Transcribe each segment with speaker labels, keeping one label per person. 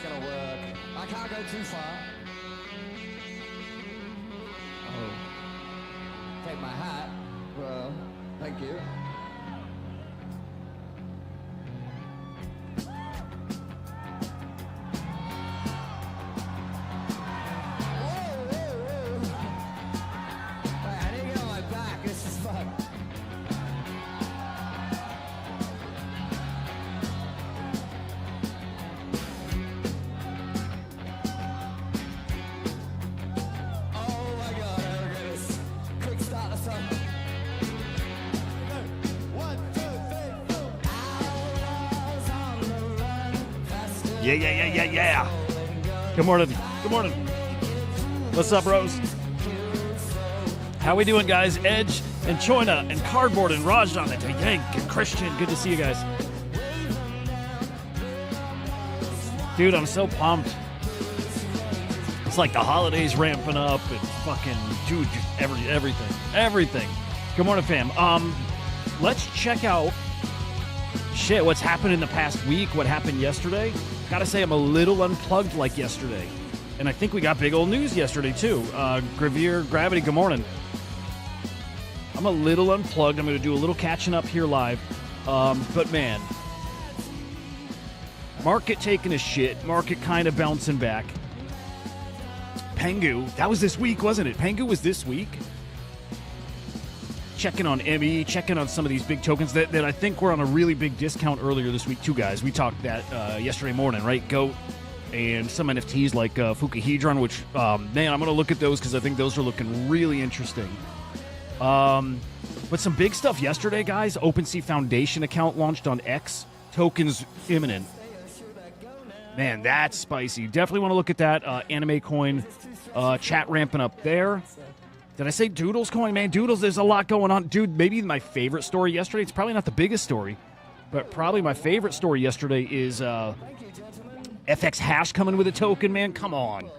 Speaker 1: gonna work. I can't go too far. Oh. Take my hat. Well, thank you.
Speaker 2: Yeah. Good morning. What's up, Rose? How we doing, guys? Edge and Choina and Cardboard and Rajan and Yank and Christian. Good to see you guys. Dude, I'm so pumped. It's like the holidays ramping up and fucking, dude, everything. Good morning, fam. Let's check out what's happened in the past week, what happened yesterday. Gotta say, I'm a little unplugged like yesterday. And I think we got big old news yesterday, too. Gravier, Gravity, good morning. I'm a little unplugged. I'm going to do a little catching up here live. But, man, market taking a shit. Market kind of bouncing back. Pengu, that was this week, wasn't it? Pengu was this week. Checking on ME, checking on some of these big tokens that I think were on a really big discount earlier this week, too, guys. We talked that yesterday morning, right? GOAT and some NFTs like Fukahedron, which, man, I'm going to look at those because I think those are looking really interesting. But some big stuff yesterday, guys. OpenSea Foundation account launched on X. Tokens imminent. Man, that's spicy. Definitely want to look at that. Anime coin chat ramping up there. Did I say Doodles coin? Man, Doodles, there's a lot going on. Dude, maybe my favorite story yesterday, it's probably not the biggest story, but probably my favorite story yesterday is FxHash coming with a token, man. Come on.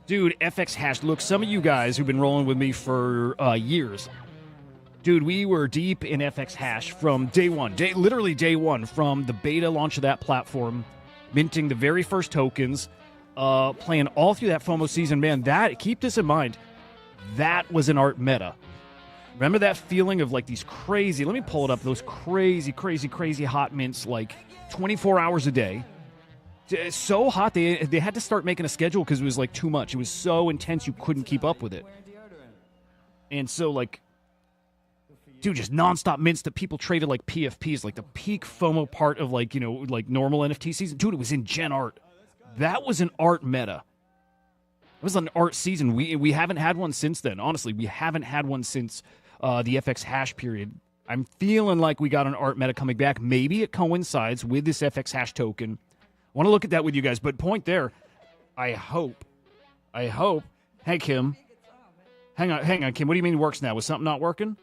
Speaker 2: Dude, FxHash, look, some of you guys who've been rolling with me for years, dude, we were deep in FxHash from day one, literally day one, from the beta launch of that platform, minting the very first tokens, playing all through that FOMO season. Man, keep this in mind. That was an art meta. Remember that feeling of like these crazy, let me pull it up, those crazy hot mints, like 24 hours a day. It's so hot, they had to start making a schedule because it was like too much. It was so intense you couldn't keep up with it. And so like, dude, just nonstop mints that people traded like PFPs, like the peak FOMO part of like, like normal NFT season. Dude, it was in Gen Art. That was an art meta. It was an art season. We haven't had one since then. Honestly, we haven't had one since the FxHash period. I'm feeling like we got an art meta coming back. Maybe it coincides with this FxHash token. I want to look at that with you guys. But point there, I hope. Hey, Kim. Hang on, Kim. What do you mean works now? Was something not working?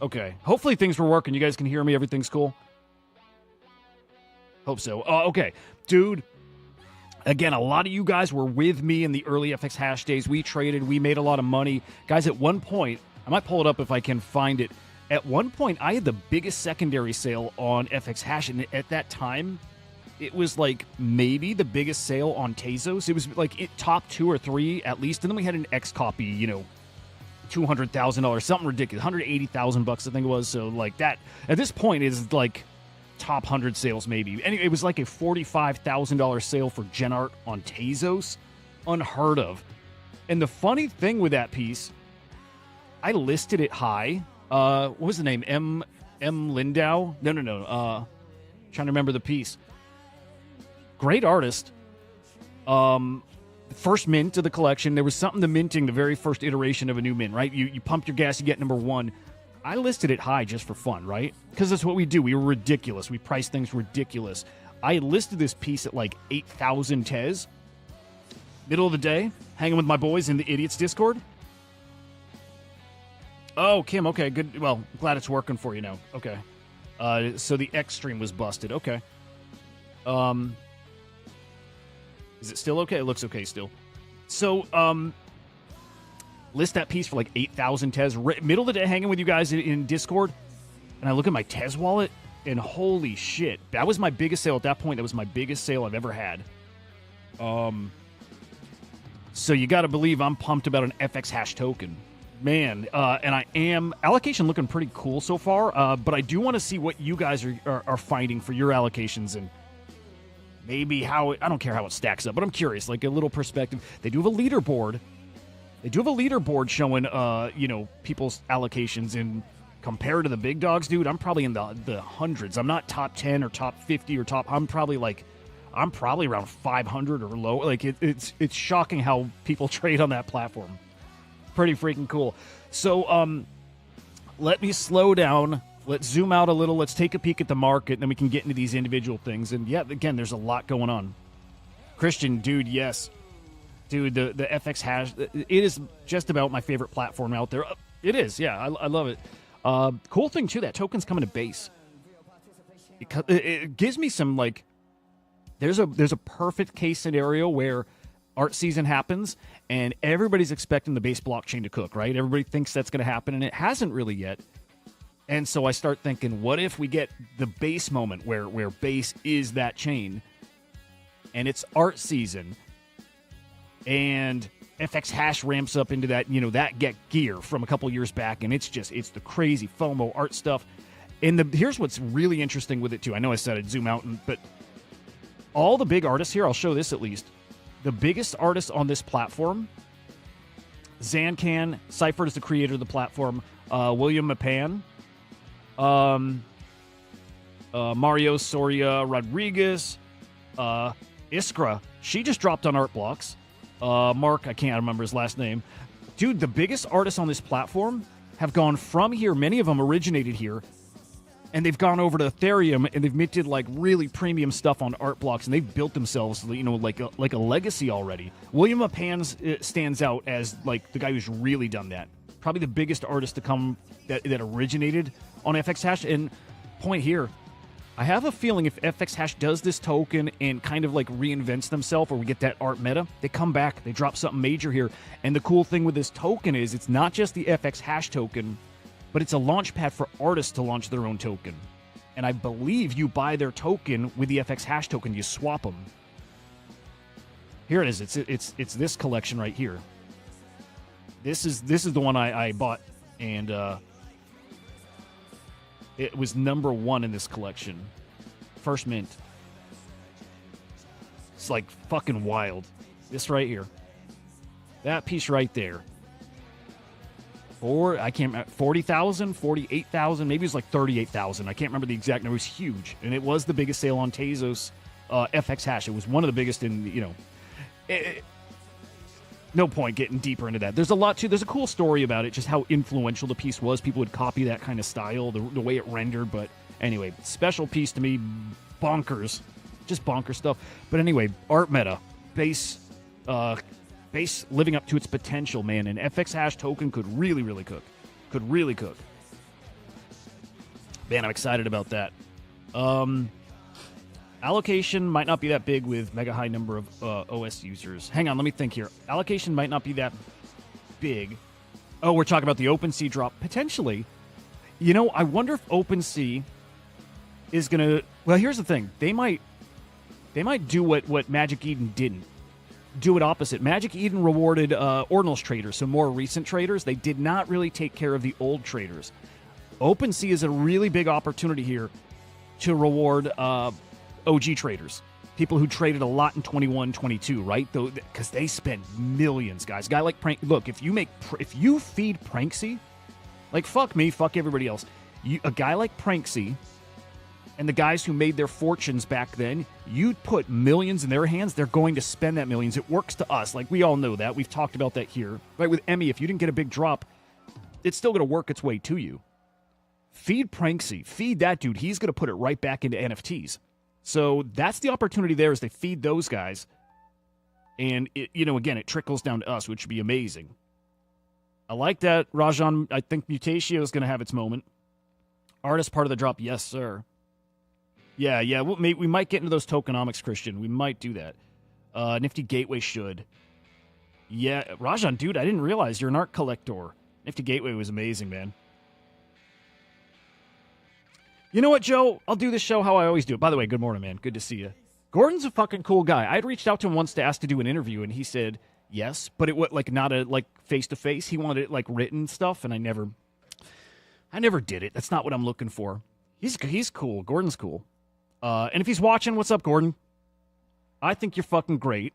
Speaker 2: Okay. Hopefully things were working. You guys can hear me. Everything's cool. Hope so. Okay. Dude. Again, a lot of you guys were with me in the early FxHash days. We traded. We made a lot of money. Guys, at one point, I might pull it up if I can find it. At one point, I had the biggest secondary sale on FxHash. And at that time, it was like maybe the biggest sale on Tezos. It was like top 2 or 3 at least. And then we had an X copy, $200,000, something ridiculous. $180,000 I think it was. So like that, at this point, is like top 100 sales maybe. Anyway, it was like a $45,000 sale for Gen Art on Tezos. Unheard of. And the funny thing with that piece, I listed it high. What was the name? M. Lindau? No. Trying to remember the piece. Great artist. First mint of the collection. There was something to minting the very first iteration of a new mint, right? You pump your gas, you get number 1. I listed it high just for fun, right? Because that's what we do. We were ridiculous. We price things ridiculous. I listed this piece at like 8,000 Tez. Middle of the day, hanging with my boys in the Idiots Discord. Oh, Kim, okay, good. Well, glad it's working for you now. Okay. So the X stream was busted. Okay. Is it still okay? It looks okay still. So, list that piece for like 8,000 Tez. Middle of the day hanging with you guys in Discord. And I look at my Tez wallet. and holy shit, that was my biggest sale at that point. That was my biggest sale I've ever had. So you got to believe I'm pumped about an FxHash token. Man, and I am. Allocation looking pretty cool so far, but I do want to see what you guys are finding for your allocations and maybe how I don't care how it stacks up, but I'm curious, like a little perspective. They do have a leaderboard. They do have a leaderboard showing, people's allocations, and compared to the big dogs, dude, I'm probably in the hundreds. I'm not top 10 or top 50 or top. I'm probably around 500 or low. Like it's shocking how people trade on that platform. Pretty freaking cool. So let me slow down. Let's zoom out a little. Let's take a peek at the market, and then we can get into these individual things. And yeah, again, there's a lot going on. Christian, dude, yes. Dude, the FxHash, it is just about my favorite platform out there. It is, yeah, I love it. Cool thing, too, that token's coming to base. It gives me some, like, there's a perfect case scenario where art season happens, and everybody's expecting the base blockchain to cook, right? Everybody thinks that's going to happen, and it hasn't really yet. And so I start thinking, what if we get the base moment where base is that chain, and it's art season, and FxHash ramps up into that, that get gear from a couple years back, and it's the crazy FOMO art stuff. And here's what's really interesting with it, too. I know I said I'd zoom out, but all the big artists here, I'll show this at least, the biggest artists on this platform, Zancan, Cypher is the creator of the platform, William Mapan, Mario Soria Rodriguez, Iskra, she just dropped on Art Blocks. Mark, I can't remember his last name. Dude, the biggest artists on this platform have gone from here. Many of them originated here. And they've gone over to Ethereum, and they've minted, like, really premium stuff on Art Blocks, and they've built themselves, like a legacy already. William Apans stands out as, like, the guy who's really done that. Probably the biggest artist to come that originated on FxHash. And point here, I have a feeling if FxHash does this token and kind of like reinvents themselves, or we get that art meta, they come back, they drop something major here. And the cool thing with this token is it's not just the FxHash token, but it's a launch pad for artists to launch their own token. And I believe you buy their token with the FxHash token, you swap them. Here it is. It's this collection right here. This is the one I bought, and it was number 1 in this collection. First mint. It's like fucking wild. This right here. That piece right there. I can't remember, 40,000, 48,000, maybe it was like 38,000. I can't remember the exact number. It was huge. And it was the biggest sale on Tezos FxHash. It was one of the biggest in, no point getting deeper into that. There's a lot, too. There's a cool story about it, just how influential the piece was. People would copy that kind of style, the way it rendered. But anyway, special piece to me. Bonkers. Just bonkers stuff. But anyway, art meta. Base living up to its potential, man. And FxHash token could really, really cook. Could really cook. Man, I'm excited about that. Allocation might not be that big with mega high number of OS users. Hang on, let me think here. Allocation might not be that big. Oh, we're talking about the OpenSea drop. Potentially. I wonder if OpenSea is going to... Well, here's the thing. They might do what Magic Eden didn't. Do it opposite. Magic Eden rewarded ordinals traders, so more recent traders. They did not really take care of the old traders. OpenSea is a really big opportunity here to reward OG traders, people who traded a lot in 21, 22, right? Because they spent millions, guys. Guy like Prank. Look, if you feed Pranksy, like fuck me, fuck everybody else. A guy like Pranksy and the guys who made their fortunes back then, you put millions in their hands, they're going to spend that millions. It works to us. Like, we all know that. We've talked about that here. Right, with Emmy, if you didn't get a big drop, it's still going to work its way to you. Feed Pranksy. Feed that dude. He's going to put it right back into NFTs. So that's the opportunity there, is they feed those guys. And, again, it trickles down to us, which would be amazing. I like that, Rajan. I think Mutatio is going to have its moment. Artist part of the drop, yes, sir. Yeah, we might get into those tokenomics, Christian. We might do that. Nifty Gateway should. Yeah, Rajan, dude, I didn't realize you're an art collector. Nifty Gateway was amazing, man. You know what, Joe? I'll do this show how I always do it. By the way, good morning, man. Good to see you. Gordon's a fucking cool guy. I'd reached out to him once to ask to do an interview, and he said yes, but it was like not a like face-to-face. He wanted it like written stuff, and I never did it. That's not what I'm looking for. He's cool. Gordon's cool. And if he's watching, what's up, Gordon? I think you're fucking great.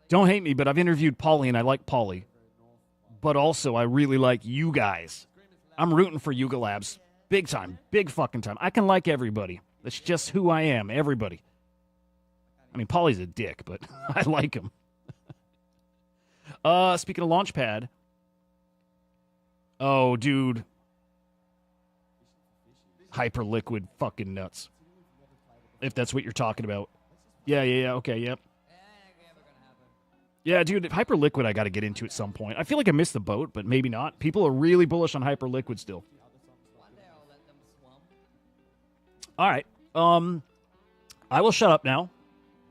Speaker 2: Don't hate me, but I've interviewed Paulie, and I like Paulie. But also, I really like you guys. I'm rooting for Yuga Labs. Big time. Big fucking time. I can like everybody. That's just who I am. Everybody. I mean, Paulie's a dick, but I like him. Speaking of Launchpad. Oh, dude. Hyperliquid fucking nuts. If that's what you're talking about. Yeah, okay, yep. Yeah, dude, Hyperliquid I got to get into at some point. I feel like I missed the boat, but maybe not. People are really bullish on Hyperliquid still. All right. I will shut up now,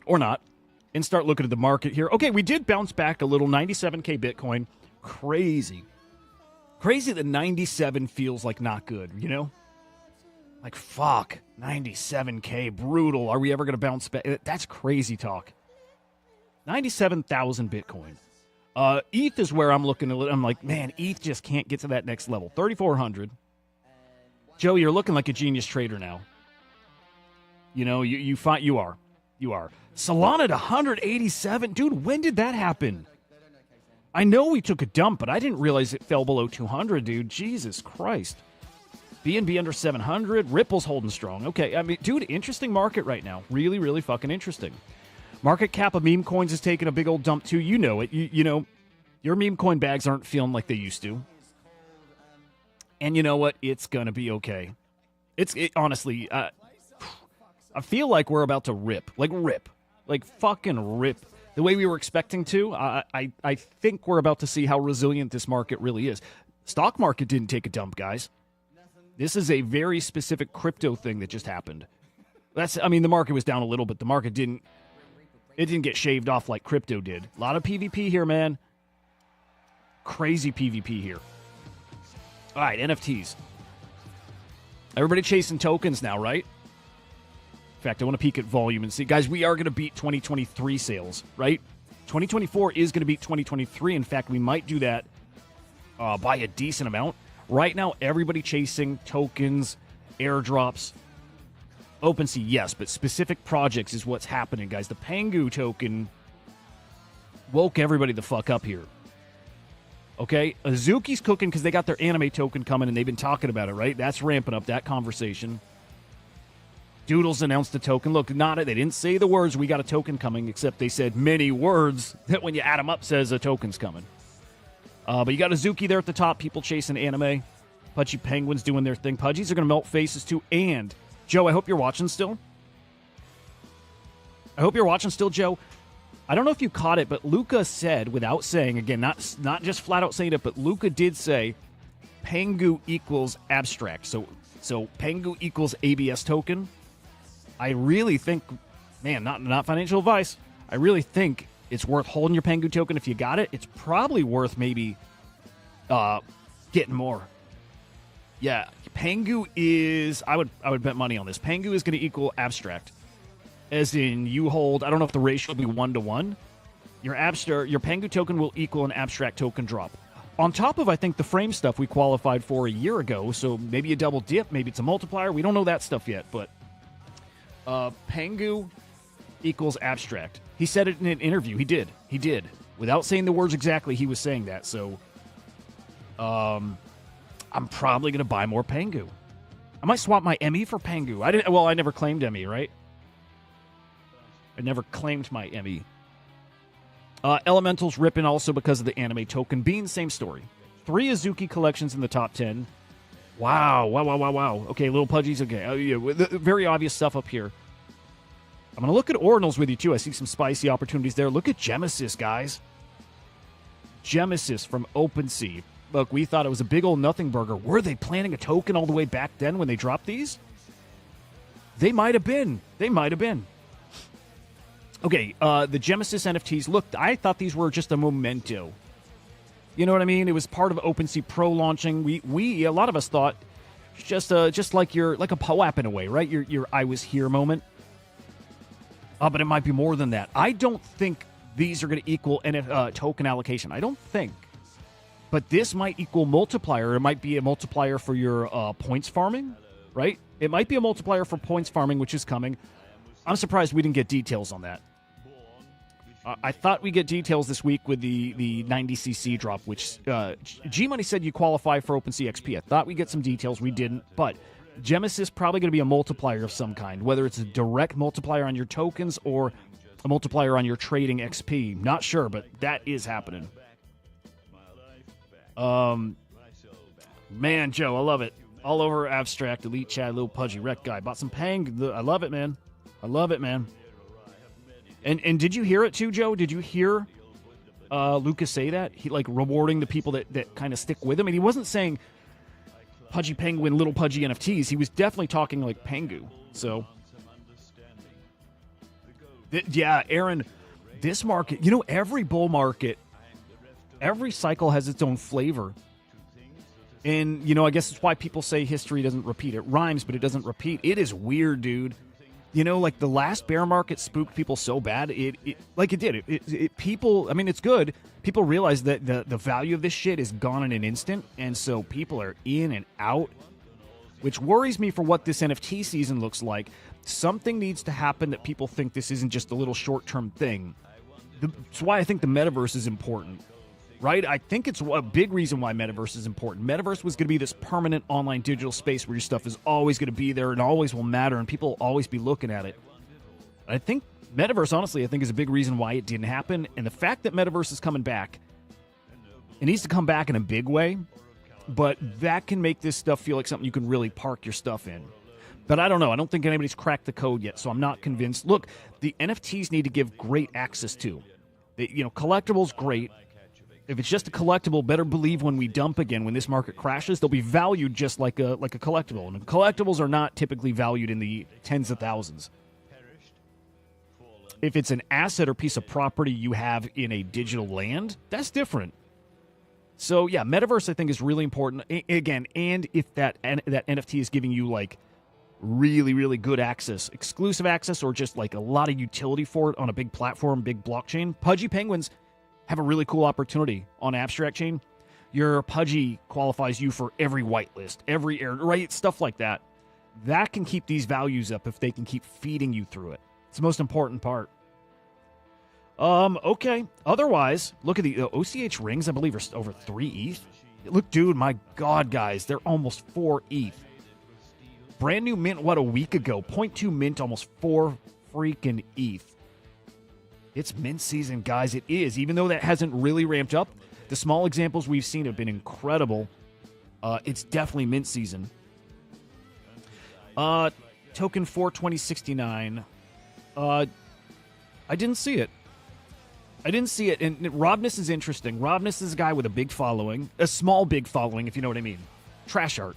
Speaker 2: or not, and start looking at the market here. Okay, we did bounce back a little. 97K Bitcoin. Crazy. Crazy that 97 feels like not good, you know? Like, fuck. 97K. Brutal. Are we ever going to bounce back? That's crazy talk. 97,000 Bitcoin. ETH is where I'm looking. I'm like, man, ETH just can't get to that next level. 3,400. Joe, you're looking like a genius trader now. You know, you are. Solana at 187. Dude, when did that happen? I know we took a dump, but I didn't realize it fell below 200, dude. Jesus Christ. BNB under 700. Ripple's holding strong. Okay, I mean, dude, interesting market right now. Really, really fucking interesting. Market cap of meme coins is taking a big old dump, too. You know it. You know, your meme coin bags aren't feeling like they used to. And you know what? It's going to be okay. Honestly, I feel like we're about to rip. Like fucking rip. The way we were expecting to. I think we're about to see how resilient this market really is. Stock market didn't take a dump, guys. This is a very specific crypto thing that just happened. The market was down a little, but the market didn't get shaved off like crypto did. A lot of PvP here, man. Crazy PvP here. All right, NFTs. Everybody chasing tokens now, right? In fact, I want to peek at volume and see. Guys, we are going to beat 2023 sales, right? 2024 is going to beat 2023. In fact, we might do that by a decent amount. Right now, everybody chasing tokens, airdrops. OpenSea, yes, but specific projects is what's happening, guys. The Pengu token woke everybody the fuck up here. Okay? Azuki's cooking because they got their anime token coming and they've been talking about it, right? That's ramping up that conversation. Doodles announced a token. Look, they didn't say the words, we got a token coming, except they said many words that when you add them up says a token's coming. But you got Azuki there at the top, people chasing anime. Pudgy Penguins doing their thing. Pudgies are going to melt faces too. And, Joe, I hope you're watching still. Joe. I don't know if you caught it, but Luca said, without saying, again, not just flat out saying it, but Luca did say Pengu equals abstract. So Pengu equals ABS token. I really think, man, not financial advice. I really think it's worth holding your Pengu token if you got it. It's probably worth maybe getting more. Yeah, Pengu is, I would bet money on this. Pengu is going to equal abstract. As in, you hold, I don't know if the ratio will be 1-to-1. Your Pengu token will equal an abstract token drop. On top of, I think, the frame stuff we qualified for a year ago, so maybe a double dip, maybe it's a multiplier. We don't know that stuff yet, but Pengu equals abstract. He said it in an interview. He did. Without saying the words exactly, he was saying that. So I'm probably going to buy more Pengu. I might swap my ME for Pengu. I never claimed ME, right? I never claimed my ME. Elemental's ripping also because of the anime token. Bean, same story. 3 Azuki collections in the top 10. Wow. Okay, little Pudgies. Okay, yeah, very obvious stuff up here. I'm going to look at ordinals with you, too. I see some spicy opportunities there. Look at Gemesis, guys. Gemesis from OpenSea. Look, we thought it was a big old nothing burger. Were they planning a token all the way back then when they dropped these? They might have been. Okay, the Gemesis NFTs. Look, I thought these were just a memento. You know what I mean? It was part of OpenSea Pro launching. A lot of us thought Just like a POAP in a way, right? Your I was here moment. But it might be more than that. I don't think these are going to equal token allocation. I don't think. But this might equal multiplier. It might be a multiplier for your points farming, right? It might be a multiplier for points farming, which is coming. I'm surprised we didn't get details on that. I thought we'd get details this week with the 90cc drop, which G-Money said you qualify for OpenSea XP. I thought we'd get some details. We didn't. But Genesis is probably going to be a multiplier of some kind, whether it's a direct multiplier on your tokens or a multiplier on your trading XP. Not sure, but that is happening. Man, Joe, I love it. All over Abstract, Elite Chat, Little Pudgy, Wreck Guy. Bought some Pang. I love it, man. I love it, man. And did you hear it too, Joe? Did you hear Lucas say that? He like rewarding the people that kind of stick with him. And he wasn't saying Pudgy Penguin, Little Pudgy NFTs. He was definitely talking like Pengu. So, yeah, Aaron, this market, every bull market, every cycle has its own flavor. And, I guess it's why people say history doesn't repeat. It rhymes, but it doesn't repeat. It is weird, dude. Like the last bear market spooked people so bad, it did. People, I mean, it's good. People realize that the value of this shit is gone in an instant, and so people are in and out, which worries me for what this NFT season looks like. Something needs to happen that people think this isn't just a little short-term thing. That's why I think the metaverse is important. Right? I think it's a big reason why Metaverse is important. Metaverse was going to be this permanent online digital space where your stuff is always going to be there and always will matter and people will always be looking at it. I think Metaverse, honestly, I think is a big reason why it didn't happen. And the fact that Metaverse is coming back, it needs to come back in a big way, but that can make this stuff feel like something you can really park your stuff in. But I don't know. I don't think anybody's cracked the code yet, so I'm not convinced. Look, the NFTs need to give great access to. Collectibles, great. If it's just a collectible, better believe when we dump again, when this market crashes, they'll be valued just like a collectible. And collectibles are not typically valued in the tens of thousands. If it's an asset or piece of property you have in a digital land, that's different. So, yeah, Metaverse, I think, is really important. Again, and if that NFT is giving you, like, really, really good access, exclusive access, or just, like, a lot of utility for it on a big platform, big blockchain, Pudgy Penguins have a really cool opportunity on Abstract Chain. Your Pudgy qualifies you for every whitelist, every air, right? Stuff like that. That can keep these values up if they can keep feeding you through it. It's the most important part. Okay. Otherwise, look at the OCH rings, I believe, are over 3 ETH. Look, dude, my God, guys, they're almost 4 ETH. Brand new mint, a week ago? 0.2 mint, almost 4 freaking ETH. It's mint season, guys. It is. Even though that hasn't really ramped up, the small examples we've seen have been incredible. It's definitely mint season. Token 42069. I didn't see it. And Robness is interesting. Robness is a guy with a big following. A small big following, if you know what I mean. Trash art.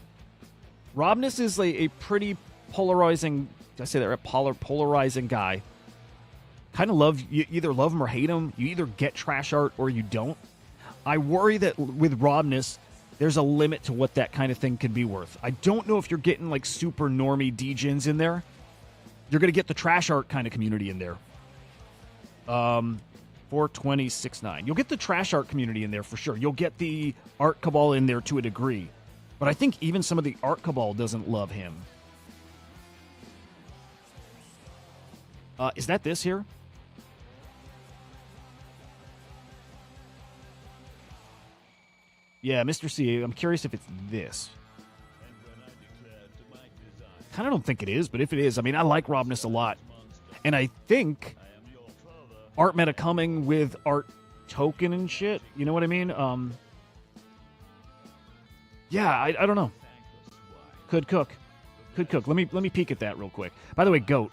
Speaker 2: Robness is a pretty polarizing, did I say that right? Polarizing guy. Kind of you either love him or hate him. You either get trash art or you don't. I worry that with Robness, there's a limit to what that kind of thing can be worth. I don't know if you're getting like super normie degens in there. You're going to get the trash art kind of community in there. 42069. You'll get the trash art community in there for sure. You'll get the art cabal in there to a degree. But I think even some of the art cabal doesn't love him. Is that this here? Yeah, Mr. C, I'm curious if it's this. Kind of don't think it is, but if it is, I mean, I like Robness a lot. And I think art meta coming with art token and shit, you know what I mean? Yeah, I don't know. Could cook. Let me peek at that real quick. By the way, Goat.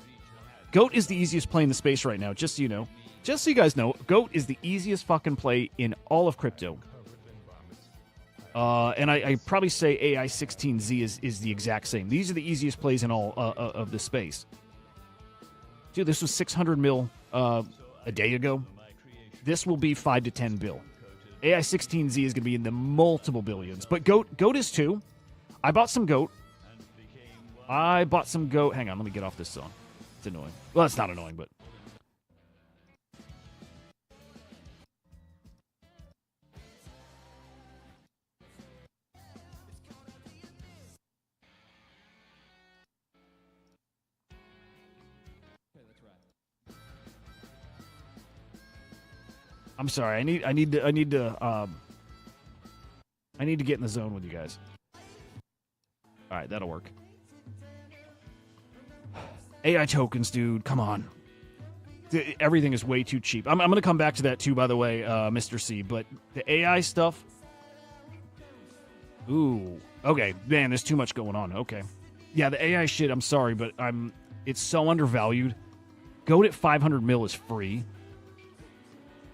Speaker 2: Goat is the easiest play in the space right now, just so you know. Just so you guys know, Goat is the easiest fucking play in all of crypto. And I probably say AI16Z is the exact same. These are the easiest plays in all of the space. Dude, this was 600 mil a day ago. This will be 5 to 10 bill. AI16Z is going to be in the multiple billions. But Goat is too. I bought some Goat. I bought some goat. Hang on, let me get off this song. It's annoying. Well, it's not annoying, but... I'm sorry. I need to get in the zone with you guys. All right, that'll work. AI tokens, dude. Come on. Everything is way too cheap. I'm going to come back to that too, by the way, Mr. C. But the AI stuff. Ooh. Okay, man. There's too much going on. Okay. Yeah, the AI shit. I'm sorry, but it's so undervalued. Goat at 500 mil is free.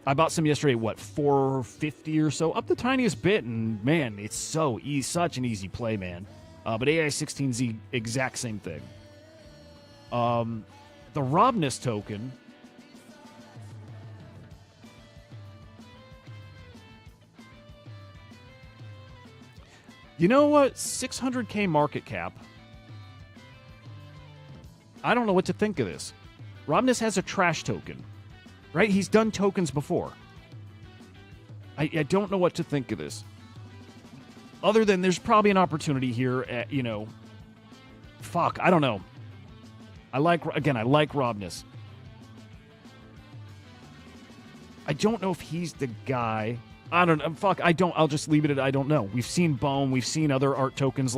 Speaker 2: I bought some yesterday, what, 450 or so? Up the tiniest bit, and man, it's so easy, such an easy play, man. But AI 16Z, exact same thing. The Robness token. You know what? 600K market cap. I don't know what to think of this. Robness has a trash token. Right? He's done tokens before. I don't know what to think of this. Other than there's probably an opportunity here at, fuck, I don't know. I like Robness. I don't know if he's the guy. I don't know. Fuck, I'll just leave it at I don't know. We've seen Bohm. We've seen other art tokens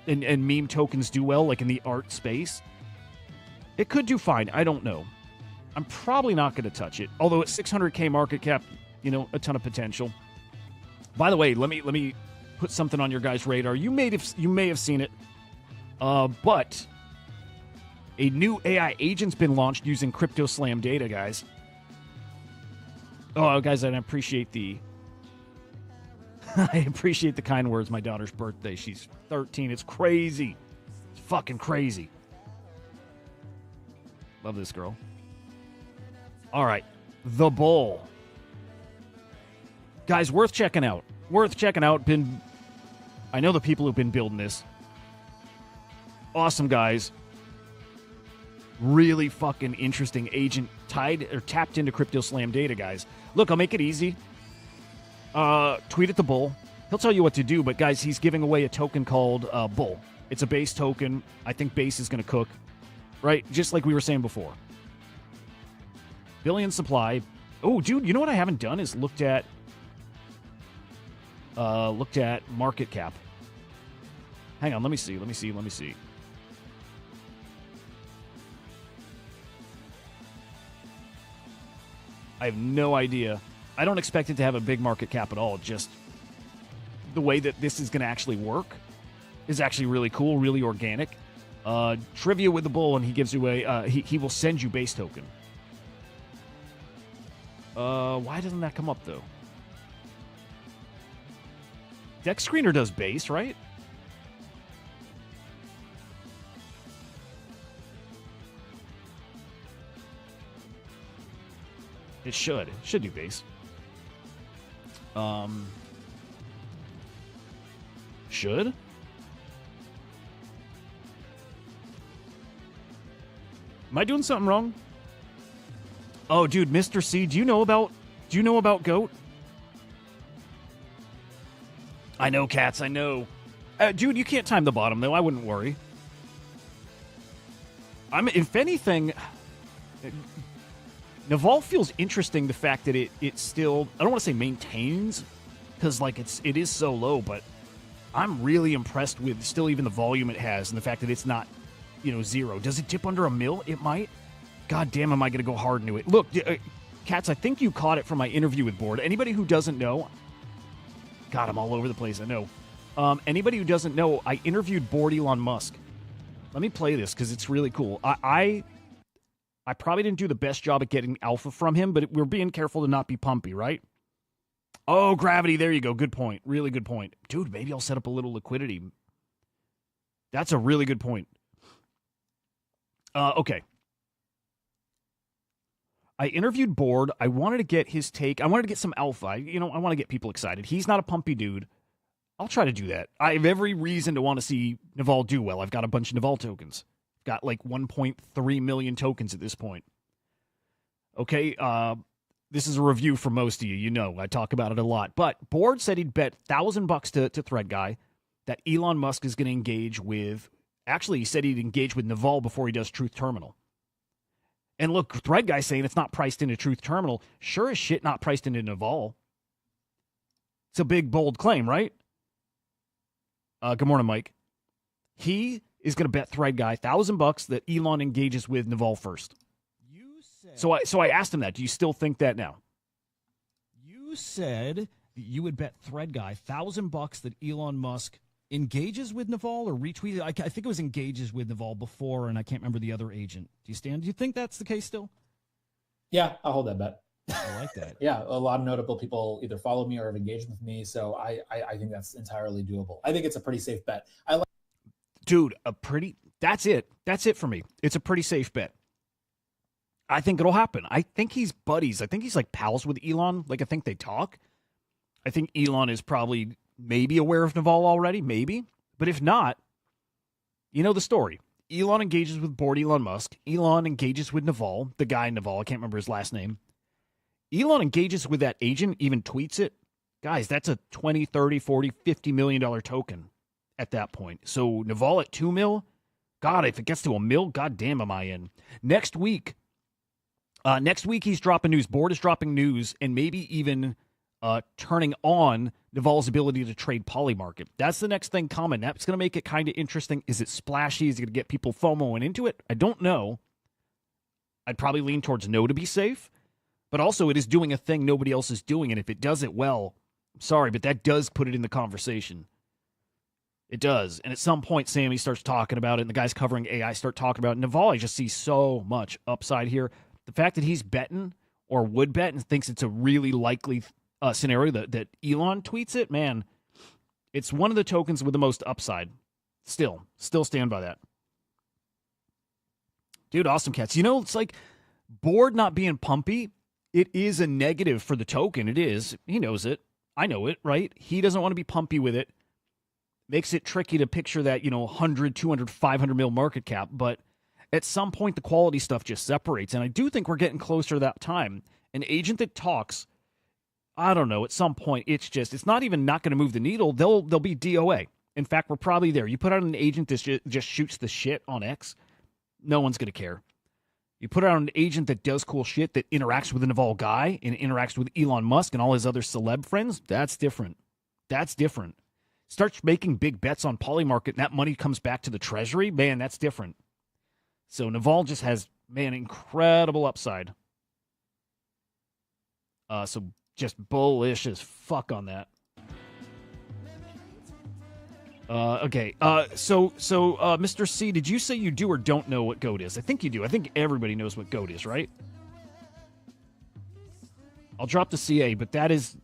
Speaker 2: and meme tokens do well, like in the art space. It could do fine. I don't know. I'm probably not going to touch it. Although at 600K market cap, a ton of potential. By the way, let me put something on your guys' radar. You may have seen it, but a new AI agent's been launched using CryptoSlam data, guys. Oh, guys, I appreciate the kind words. My daughter's birthday. She's 13. It's crazy. It's fucking crazy. Love this girl. All right, the Bull. Guys, worth checking out. I know the people who've been building this. Awesome guys. Really fucking interesting agent tapped into CryptoSlam data, guys. Look, I'll make it easy. Tweet at the Bull. He'll tell you what to do, but guys, he's giving away a token called Bull. It's a base token. I think base is going to cook, right? Just like we were saying before. Billion supply. Oh, dude, you know what I haven't done is looked at market cap. Hang on, let me see. I have no idea. I don't expect it to have a big market cap at all. Just the way that this is going to actually work is actually really cool, really organic. Trivia with the Bull, and he gives you he will send you base token. Why doesn't that come up, though? Deck Screener does base, right? It should. It should do base. Should? Am I doing something wrong? Oh, dude, Mr. C, do you know about GOAT? I know, Cats, I know. Dude, you can't time the bottom, though. I wouldn't worry. If anything, Naval feels interesting, the fact that it still, I don't want to say maintains, because it is so low, but I'm really impressed with still even the volume it has and the fact that it's not, zero. Does it dip under a mil? It might. God damn, am I going to go hard into it. Look, Cats, I think you caught it from my interview with Board. Anybody who doesn't know, God, I'm all over the place, I know. Anybody who doesn't know, I interviewed Board Elon Musk. Let me play this because it's really cool. I probably didn't do the best job at getting alpha from him, but we're being careful to not be pumpy, right? Oh, gravity, there you go. Good point. Really good point. Dude, maybe I'll set up a little liquidity. That's a really good point. Okay. I interviewed Board. I wanted to get his take. I wanted to get some alpha. I want to get people excited. He's not a pumpy dude. I'll try to do that. I have every reason to want to see Naval do well. I've got a bunch of Naval tokens. Got like 1.3 million tokens at this point. Okay, this is a review for most of you. You know, I talk about it a lot. But Board said he'd bet $1,000 to Thread Guy that Elon Musk is going to engage with. Actually, he said he'd engage with Naval before he does Truth Terminal. And look, Thread Guy saying it's not priced into Truth Terminal. Sure as shit, not priced into Naval. It's a big, bold claim, right? Good morning, Mike. He is going to bet Thread Guy $1,000 that Elon engages with Naval first. So I asked him that. Do you still think that now? You said that you would bet Thread Guy $1,000 that Elon Musk engages with Naval or retweeted. I think it was engages with Naval before, and I can't remember the other agent. Do you stand? Do you think that's the case still?
Speaker 3: Yeah, I'll hold that bet.
Speaker 2: I like that.
Speaker 3: Yeah, a lot of notable people either follow me or have engaged with me, so I think that's entirely doable. I think it's a pretty safe bet.
Speaker 2: Dude, that's it. That's it for me. It's a pretty safe bet. I think it'll happen. I think he's buddies. I think he's like pals with Elon. Like, I think they talk. I think Elon is probably maybe aware of Naval already, maybe. But if not, you know the story. Elon engages with Board Elon Musk. Elon engages with Naval, the guy Naval. I can't remember his last name. Elon engages with that agent, even tweets it. Guys, that's a 20, 30, 40, $50 million token at that point. So Naval at 2 mil? God, if it gets to a mil, god damn am I in. Next week he's dropping news. Board is dropping news and maybe even turning on Naval's ability to trade Polymarket. That's the next thing coming. That's going to make it kind of interesting. Is it splashy? Is it going to get people FOMOing into it? I don't know. I'd probably lean towards no to be safe. But also, it is doing a thing nobody else is doing, and if it does it well, I'm sorry, but that does put it in the conversation. It does. And at some point, Sammy starts talking about it, and the guys covering AI start talking about it. Naval, I just see so much upside here. The fact that he's betting or would bet and thinks it's a really likely scenario that Elon tweets it, man, it's one of the tokens with the most upside. Still stand by that. Dude, awesome cats. You know, it's like Board not being pumpy. It is a negative for the token. It is. He knows it. I know it, right? He doesn't want to be pumpy with it. Makes it tricky to picture that, 100, 200, 500 mil market cap. But at some point, the quality stuff just separates. And I do think we're getting closer to that time. An agent that talks, I don't know, at some point, it's not even not going to move the needle. They'll be DOA. In fact, we're probably there. You put out an agent that just shoots the shit on X, no one's going to care. You put out an agent that does cool shit, that interacts with the Naval guy and interacts with Elon Musk and all his other celeb friends, that's different. That's different. Starts making big bets on Polymarket and that money comes back to the treasury, man, that's different. So Naval just has, man, incredible upside. So just bullish as fuck on that. Okay. So, Mr. C, did you say you do or don't know what GOAT is? I think you do. I think everybody knows what GOAT is, right? I'll drop the CA, but that is...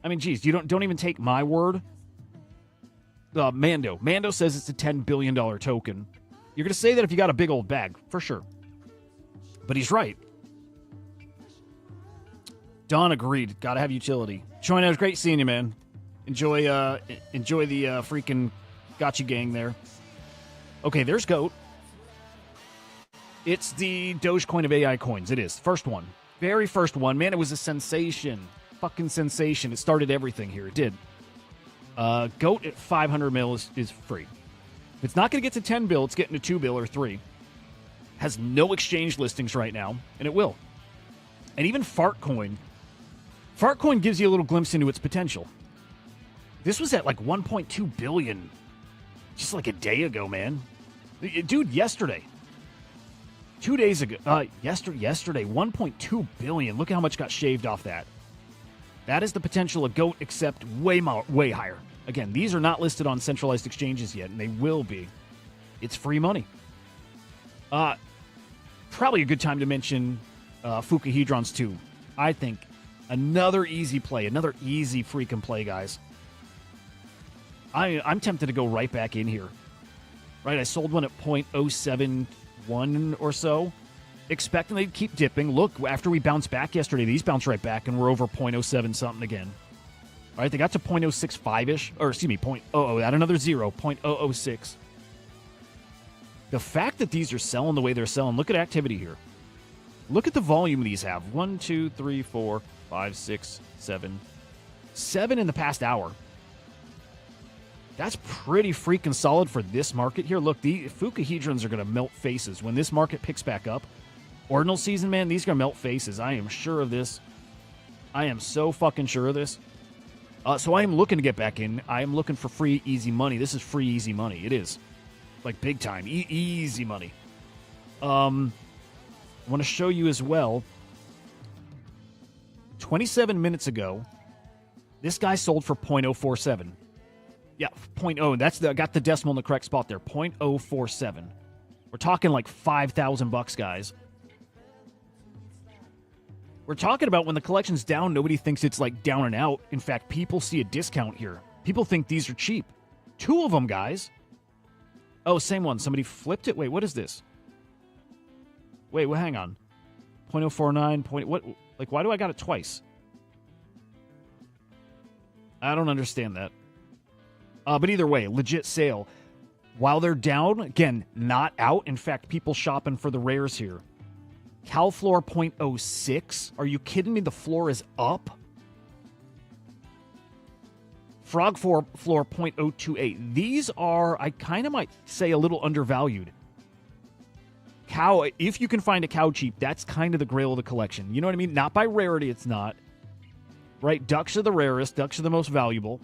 Speaker 2: I mean, geez, you don't even take my word. Mando says it's a $10 billion token. You're going to say that if you got a big old bag, for sure. But he's right. Don agreed. Got to have utility. Join, it was great seeing you, man. Enjoy the freaking gotcha gang there. Okay, there's GOAT. It's the Dogecoin of AI coins. It is. First one. Very first one. Man, it was a sensation. Fucking sensation. It started everything here. It did. GOAT at 500 mil is free. If it's not going to get to 10 bill, it's getting to 2 bill or 3. Has no exchange listings right now, and it will. And even Fartcoin. Fartcoin gives you a little glimpse into its potential. This was at like 1.2 billion just like a day ago, man. Dude, yesterday. 2 days ago. Yesterday, 1.2 billion. Look at how much got shaved off that. That is the potential of GOAT, except way higher. Again, these are not listed on centralized exchanges yet, and they will be. It's free money. Probably a good time to mention Fukuhedrons too. I think another easy play, another easy freaking play, guys. I'm tempted to go right back in here. Right, I sold one at 0.071 or so, expecting they'd keep dipping. Look, after we bounced back yesterday, these bounced right back, and we're over 0.07 something again. All right, they got to 0.065-ish, or excuse me, add another 0, 0.006. The fact that these are selling the way they're selling, look at activity here. Look at the volume these have. 1, 2, 3, 4, 5, 6, 7. 7 in the past hour. That's pretty freaking solid for this market here. Look, the Fukuhedrons are going to melt faces. When this market picks back up, ordinal season, man, these are going to melt faces. I am sure of this. I am so fucking sure of this. So I am looking to get back in. I am looking for free, easy money. This is free, easy money. It is. Like big time. Easy money. I want to show you as well. 27 minutes ago, this guy sold for 0.047. Yeah, 0.0. I got the decimal in the correct spot there. 0.047. We're talking like $5,000, guys. We're talking about when the collection's down, nobody thinks it's like down and out. In fact, people see a discount here. People think these are cheap. 2 of them, guys. Oh, same one. Somebody flipped it? Wait, what is this? Wait, well, hang on. 0.049, what? Like, why do I got it twice? I don't understand that. But either way, legit sale. While they're down, again, not out. In fact, people shopping for the rares here. Cal floor 0.06. Are you kidding me? The floor is up. Frog floor 0.028. These are, I kind of might say, a little undervalued. Cow, if you can find a cow cheap, that's kind of the grail of the collection. You know what I mean? Not by rarity, it's not. Right? Ducks are the rarest. Ducks are the most valuable.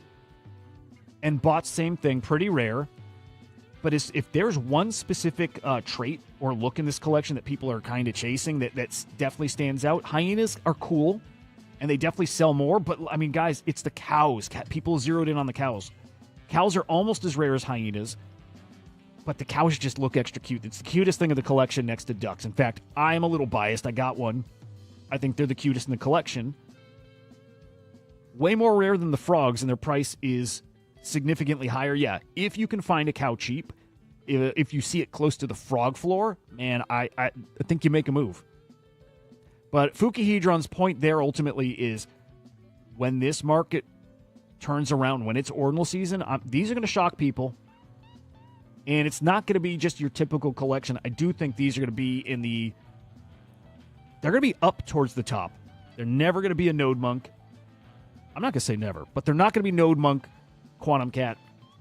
Speaker 2: And bots, same thing, pretty rare. But if there's one specific trait or look in this collection that people are kind of chasing that definitely stands out, hyenas are cool, and they definitely sell more. But, I mean, guys, it's the cows. People zeroed in on the cows. Cows are almost as rare as hyenas, but the cows just look extra cute. It's the cutest thing of the collection next to ducks. In fact, I'm a little biased. I got one. I think they're the cutest in the collection. Way more rare than the frogs, and their price is significantly higher. Yeah, if you can find a cow cheap, if you see it close to the frog floor, man, I think you make a move. But Fukuhedron's point there ultimately is when this market turns around, when it's ordinal season, these are going to shock people. And it's not going to be just your typical collection. I do think these are going to be they're going to be up towards the top. They're never going to be a Node Monk. I'm not going to say never, but they're not going to be Node Monk, Quantum Cat,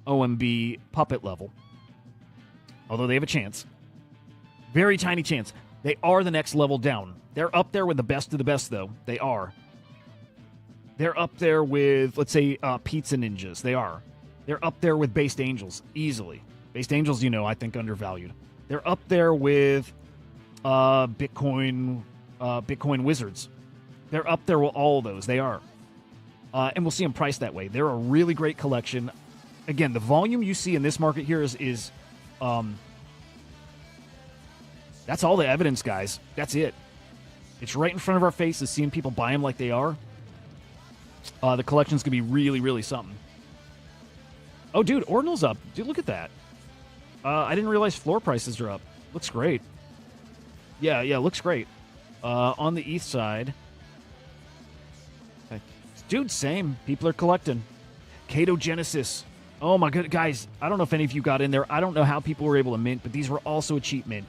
Speaker 2: OMB, Puppet level. Although they have a chance. Very tiny chance. They are the next level down. They're up there with the best of the best, though. They are. They're up there with, let's say, Pizza Ninjas. They are. They're up there with Based Angels, easily. Based Angels, I think undervalued. They're up there with Bitcoin Wizards. They're up there with all of those. They are. And we'll see them priced that way. They're a really great collection. Again, the volume you see in this market here is that's all the evidence, guys. That's it. It's right in front of our faces, seeing people buy them like they are. The collection's going to be really, really something. Oh, dude, Ordinal's up. Dude, look at that. I didn't realize floor prices are up. Looks great. Yeah, looks great. On the ETH side... Dude, same. People are collecting. Cato Genesis. Oh, my God. Guys, I don't know if any of you got in there. I don't know how people were able to mint, but these were also a cheap mint.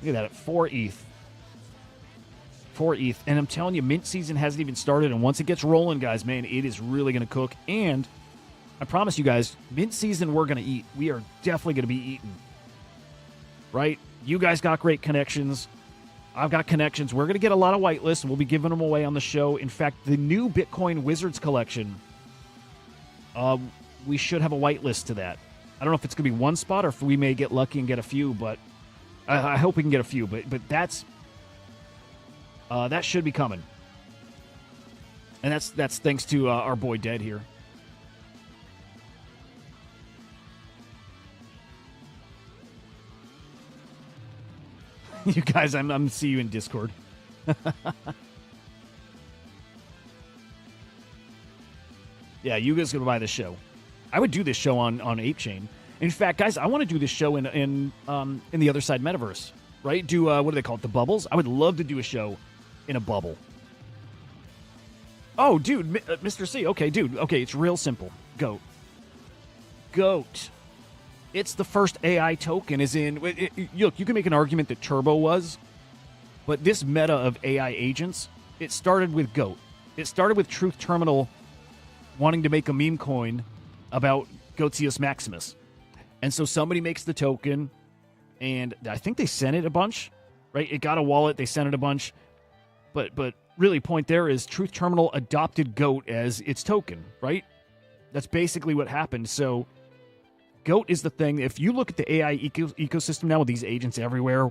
Speaker 2: Look at that, at 4 ETH. 4 ETH. And I'm telling you, mint season hasn't even started, and once it gets rolling, guys, man, it is really going to cook. And I promise you guys, mint season, we're going to eat. We are definitely going to be eating. Right? You guys got great connections. I've got connections. We're going to get a lot of whitelists, and we'll be giving them away on the show. In fact, the new Bitcoin Wizards collection, we should have a whitelist to that. I don't know if it's going to be one spot or if we may get lucky and get a few, but I hope we can get a few. But that should be coming. And that's thanks to our boy Dead here. You guys, I'm see you in Discord. Yeah, you guys gonna buy this show. I would do this show on 8chain. In fact, guys, I want to do this show in the other side metaverse. Right? Do what do they call it? The bubbles? I would love to do a show in a bubble. Oh, dude, Mr. C. Okay, dude. Okay, it's real simple. Goat. Goat. It's the first AI token. Look, you can make an argument that Turbo was, but this meta of AI agents, it started with Goat. It started with Truth Terminal wanting to make a meme coin about Goatius Maximus. And so somebody makes the token, and I think they sent it a bunch, right? It got a wallet, they sent it a bunch. But really, point there is Truth Terminal adopted Goat as its token, right? That's basically what happened. So Goat is the thing. If you look at the AI ecosystem now with these agents everywhere,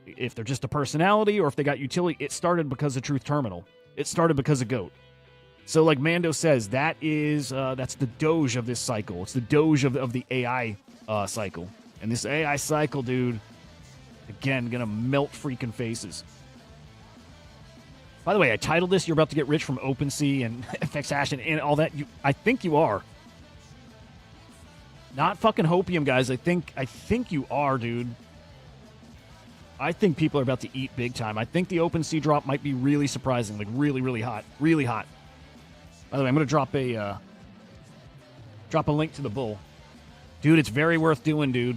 Speaker 2: if they're just a personality or if they got utility, it started because of Truth Terminal. It started because of Goat. So like Mando says, that's the Doge of this cycle. It's the Doge of the AI cycle. And this AI cycle, dude, again, gonna melt freaking faces. By the way, I titled this, "You're about to get rich from OpenSea and FxHash and all that." I think you are. Not fucking hopium, guys. I think you are, dude. I think people are about to eat big time. I think the OpenSea drop might be really surprising, like really, really hot. Really hot. By the way, I'm going to drop a link to the bull. Dude, it's very worth doing, dude.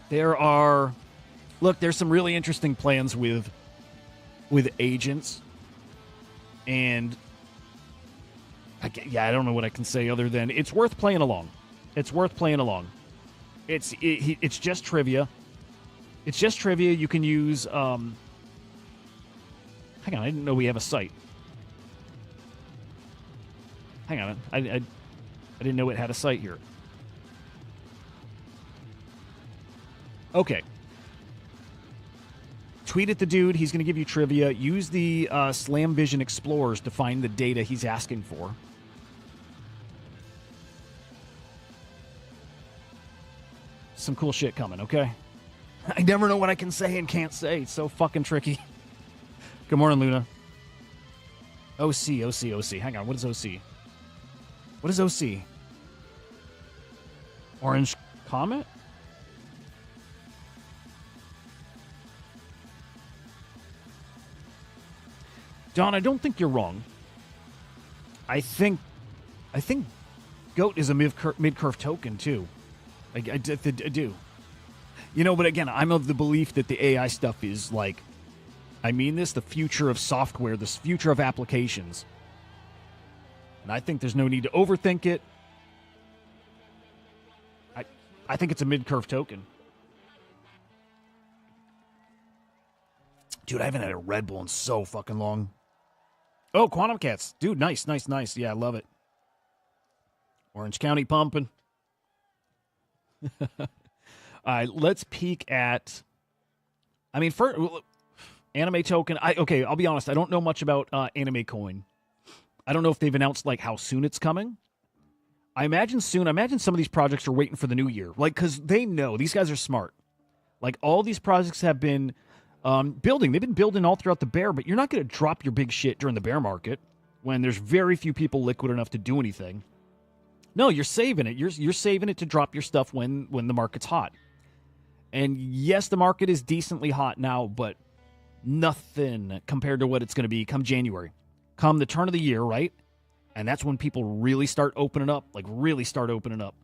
Speaker 2: There's some really interesting plans with agents. And I don't know what I can say other than it's worth playing along. It's worth playing along. It's just trivia. It's just trivia. You can use hang on, I didn't know we have a site. Hang on, I didn't know it had a site here. Okay. Tweet at the dude. He's going to give you trivia. Use the Slam Vision Explorers to find the data he's asking for. Some cool shit coming, okay? I never know what I can say and can't say. It's so fucking tricky. Good morning, Luna. OC. Hang on, what is OC? What is OC? Orange Comet? Don, I don't think you're wrong. I think Goat is a mid-curve token, too. I do. You know, but again, I'm of the belief that the AI stuff is like, I mean this, the future of software, the future of applications. And I think there's no need to overthink it. I think it's a mid-curve token. Dude, I haven't had a Red Bull in so fucking long. Oh, Quantum Cats. Dude, nice. Yeah, I love it. Orange County pumping. All right, let's peek at... I mean, for anime token... I'll be honest. I don't know much about anime coin. I don't know if they've announced like how soon it's coming. I imagine soon. I imagine some of these projects are waiting for the new year. Like, because they know. These guys are smart. Like, all these projects have been building. They've been building all throughout the bear, but you're not going to drop your big shit during the bear market when there's very few people liquid enough to do anything. No, you're saving it. You're saving it to drop your stuff when the market's hot. And yes, the market is decently hot now, but nothing compared to what it's going to be come January. Come the turn of the year, right? And that's when people really start opening up. Like, really start opening up.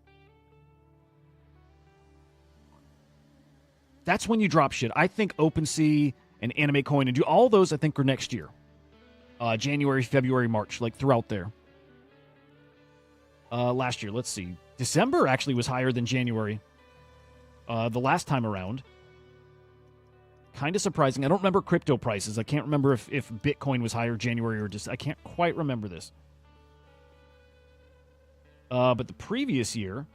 Speaker 2: That's when you drop shit. I think OpenSea and Anime Coin and do all those, I think, are next year. January, February, March, like throughout there. Last year, let's see. December actually was higher than January. The last time around. Kind of surprising. I don't remember crypto prices. I can't remember if Bitcoin was higher January or just... I can't quite remember this. But the previous year,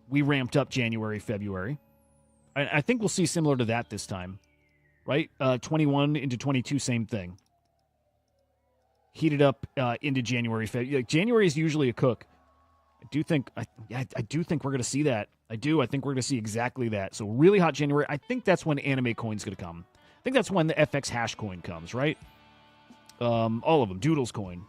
Speaker 2: we ramped up January, February. I think we'll see similar to that this time. Right? 21 into 22, same thing. Heated up into January, February. Like, January is usually a cook. I do think we're going to see that. I think we're going to see exactly that. So really hot January. I think that's when Anime Coin's going to come. I think that's when the FxHash coin comes, right? All of them. Doodles coin.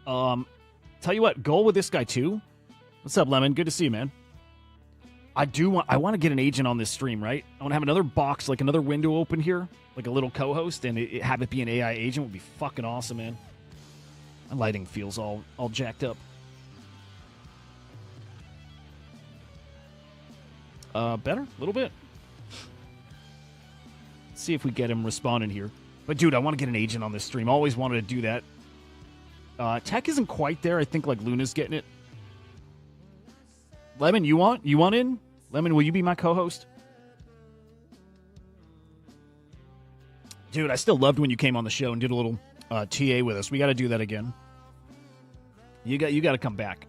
Speaker 2: Tell you what, goal with this guy too. What's up, Lemon? Good to see you, man. I want to get an agent on this stream, right? I want to have another box, like another window open here, like a little co-host, and have it be an AI agent would be fucking awesome, man. My lighting feels all jacked up. Better? A little bit. Let's see if we get him responding here. But, dude, I want to get an agent on this stream. Always wanted to do that. Tech isn't quite there. I think, like, Luna's getting it. Lemon, you want in? Lemon, will you be my co-host? Dude, I still loved when you came on the show and did a little TA with us. We got to do that again. You got to come back.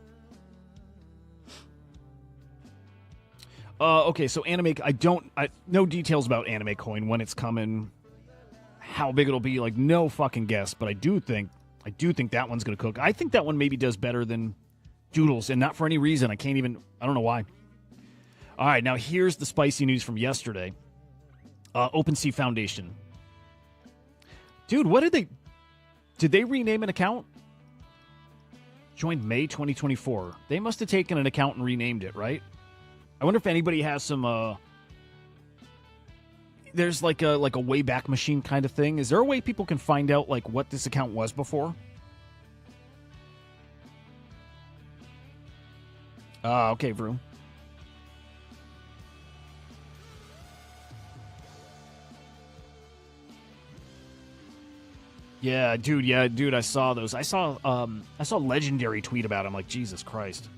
Speaker 2: Okay, so anime. No details about anime coin, when it's coming, how big it'll be. Like, no fucking guess. But I do think that one's gonna cook. I think that one maybe does better than Doodles, and not for any reason. I don't know why. All right, now here's the spicy news from yesterday. OpenSea Foundation. Dude, what did they rename an account? Joined May 2024. They must have taken an account and renamed it, right? I wonder if anybody has some, there's like a Wayback Machine kind of thing. Is there a way people can find out, like, what this account was before? Okay, Vroom. Yeah, dude, I saw those. I saw Legendary tweet about it. I'm like, Jesus Christ.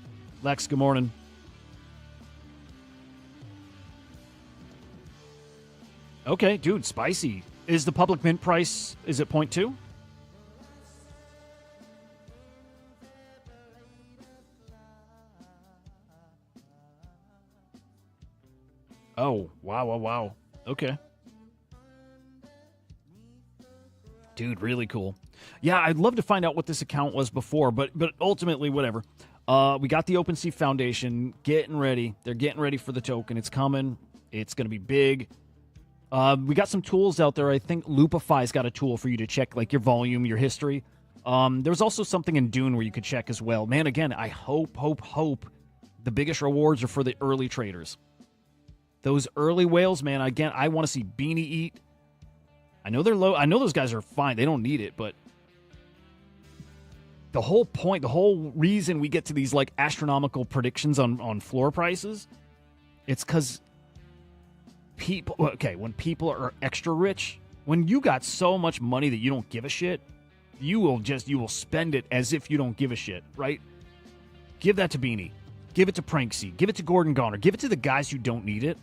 Speaker 2: Lex, good morning. Okay, dude, spicy. Is the public mint price, is it 0.2? Oh, wow. Okay. Dude, really cool. Yeah, I'd love to find out what this account was before, but ultimately, whatever. We got the OpenSea Foundation getting ready. They're getting ready for the token. It's coming. It's going to be big. We got some tools out there. I think Loopify's got a tool for you to check, like, your volume, your history. There's also something in Dune where you could check as well. Man, again, I hope the biggest rewards are for the early traders. Those early whales, man, again, I want to see Beanie eat. I know they're low. I know those guys are fine. They don't need it, but the whole point, the whole reason we get to these, like, astronomical predictions on floor prices, it's because people, okay, when people are extra rich, when you got so much money that you don't give a shit, you will spend it as if you don't give a shit, right? Give that to Beanie. Give it to Pranksy. Give it to Gordon Goner. Give it to the guys who don't need it.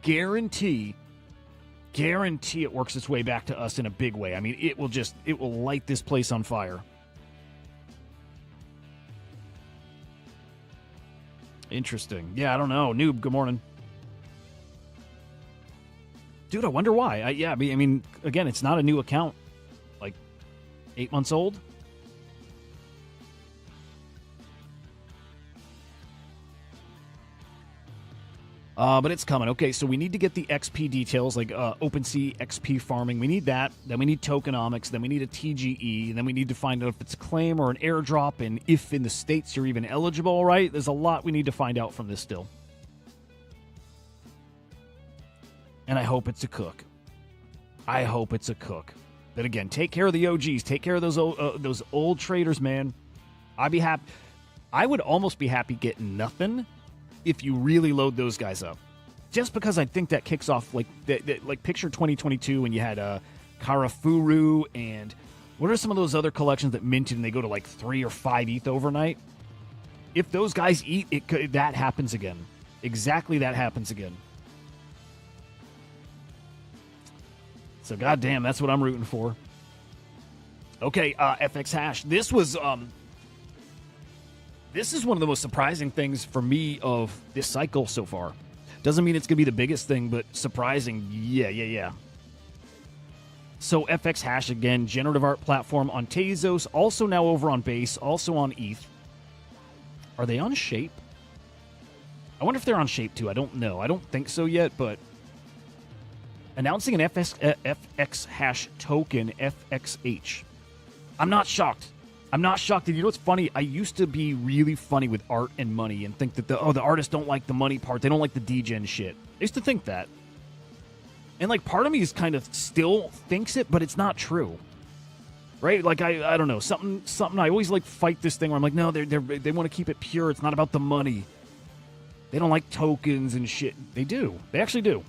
Speaker 2: Guarantee it works its way back to us in a big way. I mean, it will light this place on fire. Interesting. Yeah, I don't know. Noob, good morning. Dude, I wonder why. I mean, again, it's not a new account. Like, 8 months old. But it's coming. Okay, so we need to get the XP details, like OpenSea XP farming. We need that. Then we need tokenomics. Then we need a TGE. And then we need to find out if it's a claim or an airdrop, and if in the States you're even eligible, right? There's a lot we need to find out from this still. And I hope it's a cook. But again, take care of the OGs. Take care of those old traders, man. I'd be happy. I would almost be happy getting nothing if you really load those guys up. Just because I think that kicks off, like picture 2022 when you had Karafuru and what are some of those other collections that minted and they go to like 3 or 5 ETH overnight? If those guys eat, that happens again. Exactly, that happens again. So goddamn, that's what I'm rooting for. Okay, FxHash. This is one of the most surprising things for me of this cycle so far. Doesn't mean it's going to be the biggest thing, but surprising, yeah. So FxHash, again, generative art platform on Tezos, also now over on Base, also on ETH. Are they on Shape? I wonder if they're on Shape too. I don't know. I don't think so yet, but announcing an FxHash token, FxH. I'm not shocked. I'm not shocked. You know what's funny? I used to be really funny with art and money and think that the artists don't like the money part. They don't like the degen shit. I used to think that. And like part of me is kind of still thinks it, but it's not true. Right? Like I don't know. Something I always like fight this thing where I'm like, no, they want to keep it pure. It's not about the money. They don't like tokens and shit. They do. They actually do.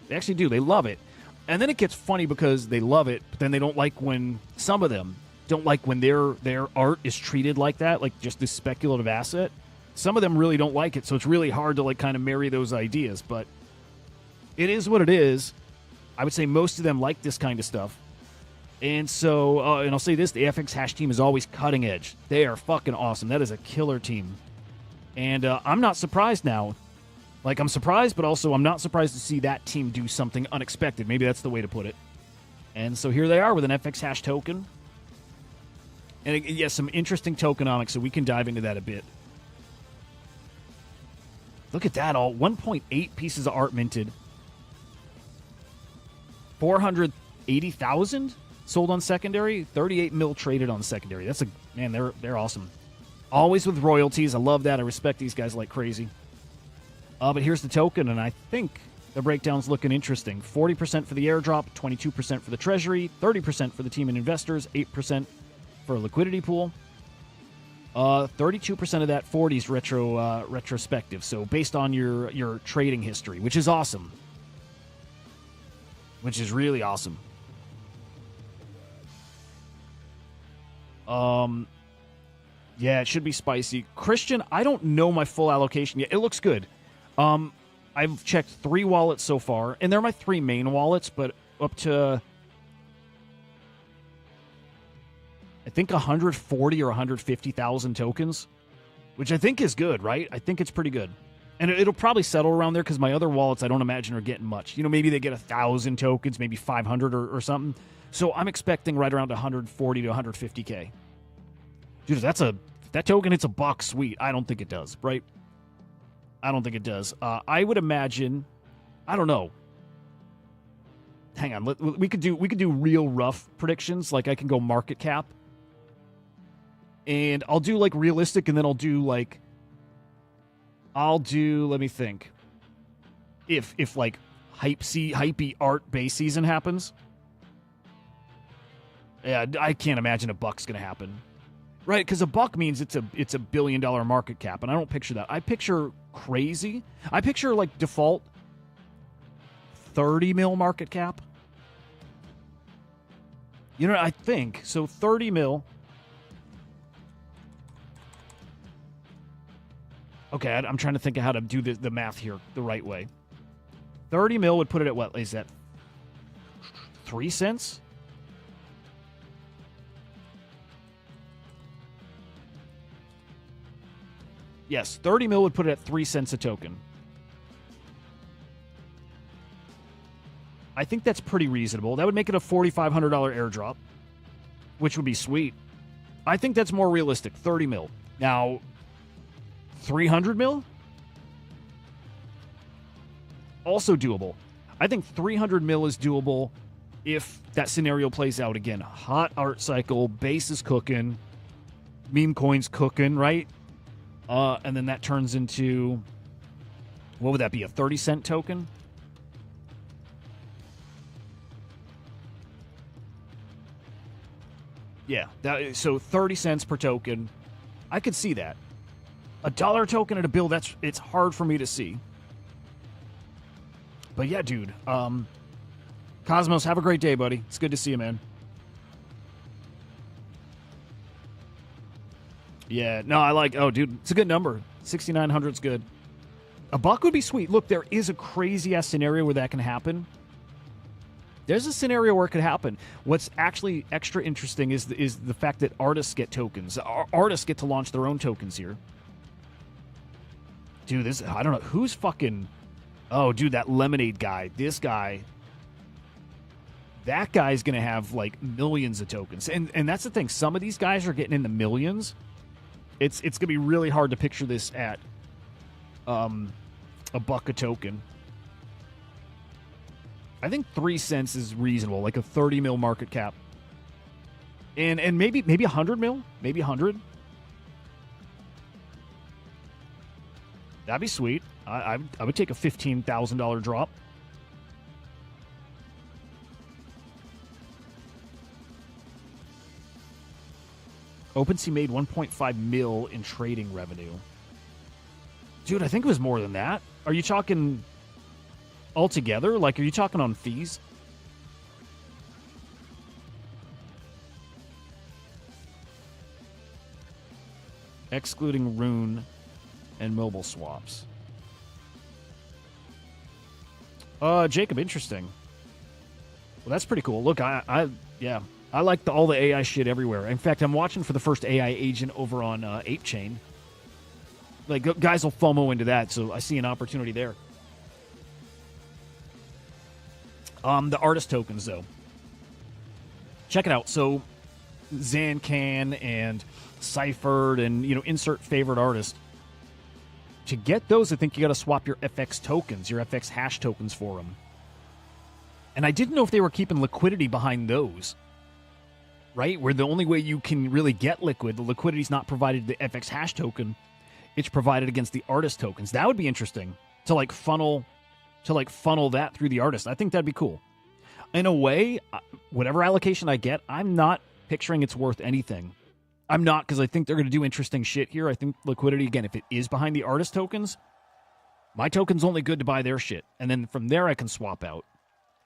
Speaker 2: They actually do. They love it. And then it gets funny because they love it, but then they don't like when some of them don't like when their art is treated like that, like just this speculative asset. Some of them really don't like it, so it's really hard to like kind of marry those ideas, but it is what it is. I would say most of them like this kind of stuff. And so, and I'll say this, the FxHash team is always cutting edge. They are fucking awesome. That is a killer team. And I'm not surprised now. Like, I'm surprised, but also I'm not surprised to see that team do something unexpected. Maybe that's the way to put it. And so here they are with an FxHash token. And yes, some interesting tokenomics, so we can dive into that a bit. Look at that, all 1.8 pieces of art minted. 480,000 sold on secondary, 38 mil traded on secondary. That's man, they're awesome. Always with royalties. I love that. I respect these guys like crazy. But here's the token, and I think the breakdown's looking interesting. 40% for the airdrop, 22% for the treasury, 30% for the team and investors, 8% for a liquidity pool. 32% of that 40 is retrospective, so based on your trading history, which is awesome. Which is really awesome. Yeah, it should be spicy. Christian, I don't know my full allocation yet. It looks good. I've checked 3 wallets so far, and they're my 3 main wallets, but up to I think 140 or 150,000 tokens, which I think is good, right? I think it's pretty good. And it'll probably settle around there because my other wallets I don't imagine are getting much. You know, maybe they get 1,000 tokens, maybe 500 or something. So I'm expecting right around 140 to 150K. Dude, if that token hits $1, sweet. I don't think it does, right? I don't think it does. I would imagine, I don't know. Hang on, we could do real rough predictions. Like I can go market cap, and I'll do like realistic, and then I'll do. Let me think. If like hypey art base season happens, yeah, I can't imagine $1's gonna happen. Right, because $1 means it's a $1 billion market cap, and I don't picture that. I picture crazy. I picture like default 30 mil market cap. You know, I think so. 30 mil. Okay, I'm trying to think of how to do the math here the right way. 30 mil would put it at what? Is that 3 cents? Yes, 30 mil would put it at 3 cents a token. I think that's pretty reasonable. That would make it a $4,500 airdrop, which would be sweet. I think that's more realistic, 30 mil. Now, 300 mil? Also doable. I think 300 mil is doable if that scenario plays out again. Hot art cycle, base is cooking, meme coins cooking, right? And then that turns into, what would that be, a 30-cent token? Yeah, so 30 cents per token. I could see that. $1 token at a bill, it's hard for me to see. But yeah, dude. Cosmos, have a great day, buddy. It's good to see you, man. Yeah, no, dude, it's a good number. 6,900's good. $1 would be sweet. Look, there is a crazy-ass scenario where that can happen. There's a scenario where it could happen. What's actually extra interesting is the fact that artists get tokens. Artists get to launch their own tokens here. Dude, I don't know. Who's fucking... Oh, dude, that Lemonade guy. This guy... That guy's going to have, like, millions of tokens. And that's the thing. Some of these guys are getting in the millions. It's going to be really hard to picture this at $1 a token. I think 3 cents is reasonable, like a 30 mil market cap. And maybe 100 mil, maybe 100. That'd be sweet. I would take a $15,000 drop. OpenSea made 1.5 mil in trading revenue. Dude, I think it was more than that. Are you talking altogether? Like, are you talking on fees? Excluding Rune and mobile swaps. Jacob, interesting. Well, that's pretty cool. Look, I like all the AI shit everywhere. In fact, I'm watching for the first AI agent over on Ape Chain. Like, guys will FOMO into that, so I see an opportunity there. The artist tokens, though. Check it out. So, Zancan and Cyphered and, insert favorite artist. To get those, I think you got to swap your FX tokens, your FxHash tokens for them. And I didn't know if they were keeping liquidity behind those. Right? Where the only way you can really get the liquidity is not provided the FxHash token. It's provided against the artist tokens. That would be interesting to funnel that through the artist. I think that'd be cool. In a way, whatever allocation I get, I'm not picturing it's worth anything. I'm not, because I think they're going to do interesting shit here. I think liquidity, again, if it is behind the artist tokens, my token's only good to buy their shit. And then from there, I can swap out.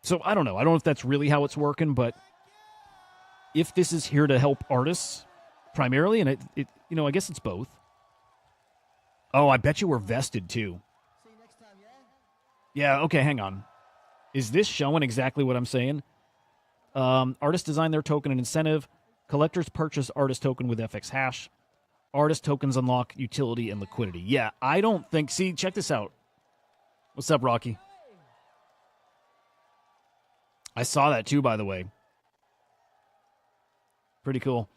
Speaker 2: So I don't know. I don't know if that's really how it's working, but if this is here to help artists primarily, and it I guess it's both. Oh, I bet you we're vested too.
Speaker 1: See you next time,
Speaker 2: Yeah, okay, hang on. Is this showing exactly what I'm saying? Artists design their token and incentive. Collectors purchase artist token with FxHash. Artist tokens unlock utility and liquidity. Yeah, I don't think... See, check this out. What's up, Rocky? I saw that too, by the way. Pretty cool.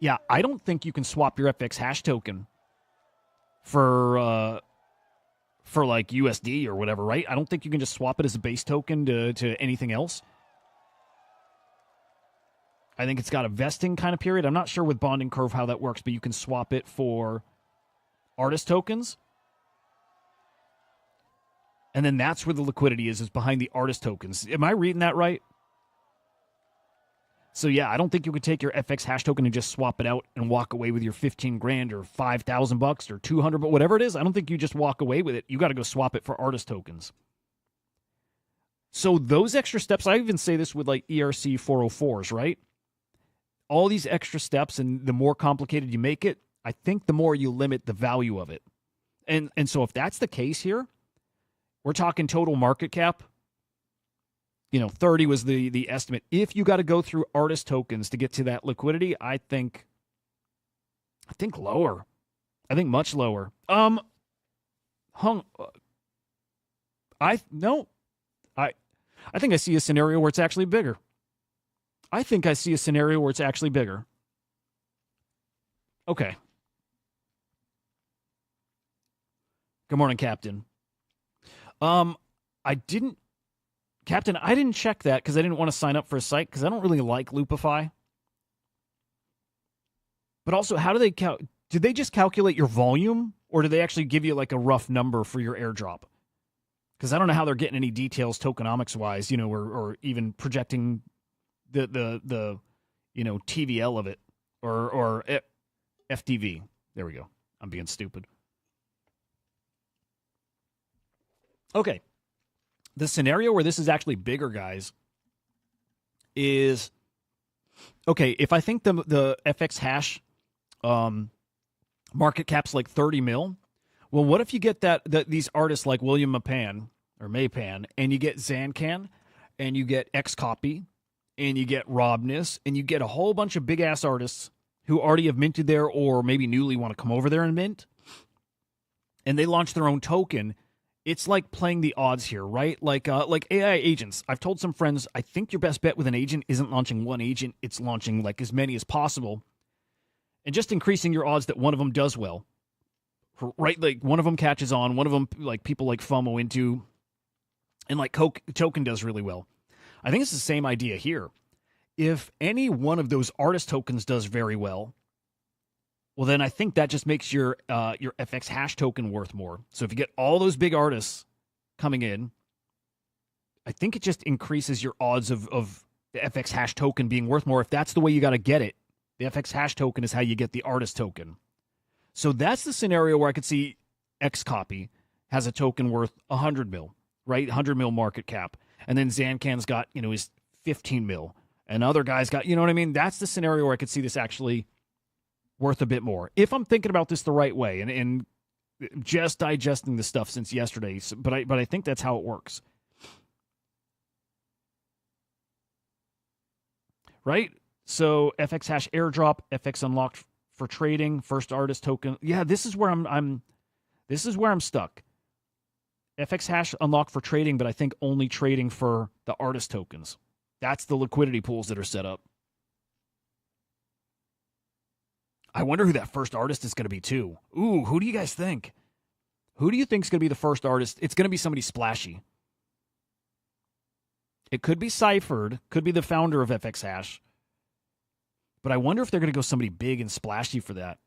Speaker 2: Yeah, I don't think you can swap your FxHash token for like USD or whatever, right? I don't think you can just swap it as a base token to anything else. I think it's got a vesting kind of period. I'm not sure with bonding curve how that works, but you can swap it for artist tokens. And then that's where the liquidity is behind the artist tokens. Am I reading that right? So yeah, I don't think you could take your FxHash token and just swap it out and walk away with your 15 grand or $5,000 or 200, but whatever it is. I don't think you just walk away with it. You got to go swap it for artist tokens. So those extra steps, I even say this with like ERC 404s, right? All these extra steps, and the more complicated you make it, I think the more you limit the value of it. And so if that's the case here, we're talking total market cap. 30 was the estimate. If you got to go through artist tokens to get to that liquidity, I think lower. I think much lower. I think I see a scenario where it's actually bigger. Okay. Good morning, Captain. I didn't check that because I didn't want to sign up for a site because I don't really like Loopify. But also, how do they did they just calculate your volume, or do they actually give you like a rough number for your airdrop? Because I don't know how they're getting any details tokenomics wise, or even projecting the TVL of it or FTV. There we go. I'm being stupid. Okay. The scenario where this is actually bigger, guys, is okay. If I think the FxHash market cap's like 30 mil, well, what if you get these artists like William Mapan or Mapan, and you get Zancan, and you get Xcopy, and you get Robness, and you get a whole bunch of big ass artists who already have minted there or maybe newly want to come over there and mint, and they launch their own token. It's like playing the odds here, right? Like AI agents. I've told some friends, I think your best bet with an agent isn't launching one agent, it's launching like as many as possible, and just increasing your odds that one of them does well, right? Like one of them catches on, one of them like people like FOMO into, and like token does really well. I think it's the same idea here. if any one of those artist tokens does very well, well, then I think that just makes your FxHash token worth more. So if you get all those big artists coming in, I think it just increases your odds of the FxHash token being worth more if that's the way you got to get it. The FxHash token is how you get the artist token. So that's the scenario where I could see Xcopy has a token worth 100 mil, right? 100 mil market cap. And then Zancan's got, his 15 mil. And other guys got, you know what I mean? That's the scenario where I could see this actually worth a bit more. If I'm thinking about this the right way and just digesting the stuff since yesterday. But I think that's how it works. Right? So FxHash airdrop, FX unlocked for trading, first artist token. Yeah, this is where I'm stuck. FxHash unlocked for trading, but I think only trading for the artist tokens. That's the liquidity pools that are set up. I wonder who that first artist is going to be too. Ooh, who do you guys think? Who do you think is going to be the first artist? It's going to be somebody splashy. It could be Cyphered, could be the founder of FxHash. But I wonder if they're going to go somebody big and splashy for that.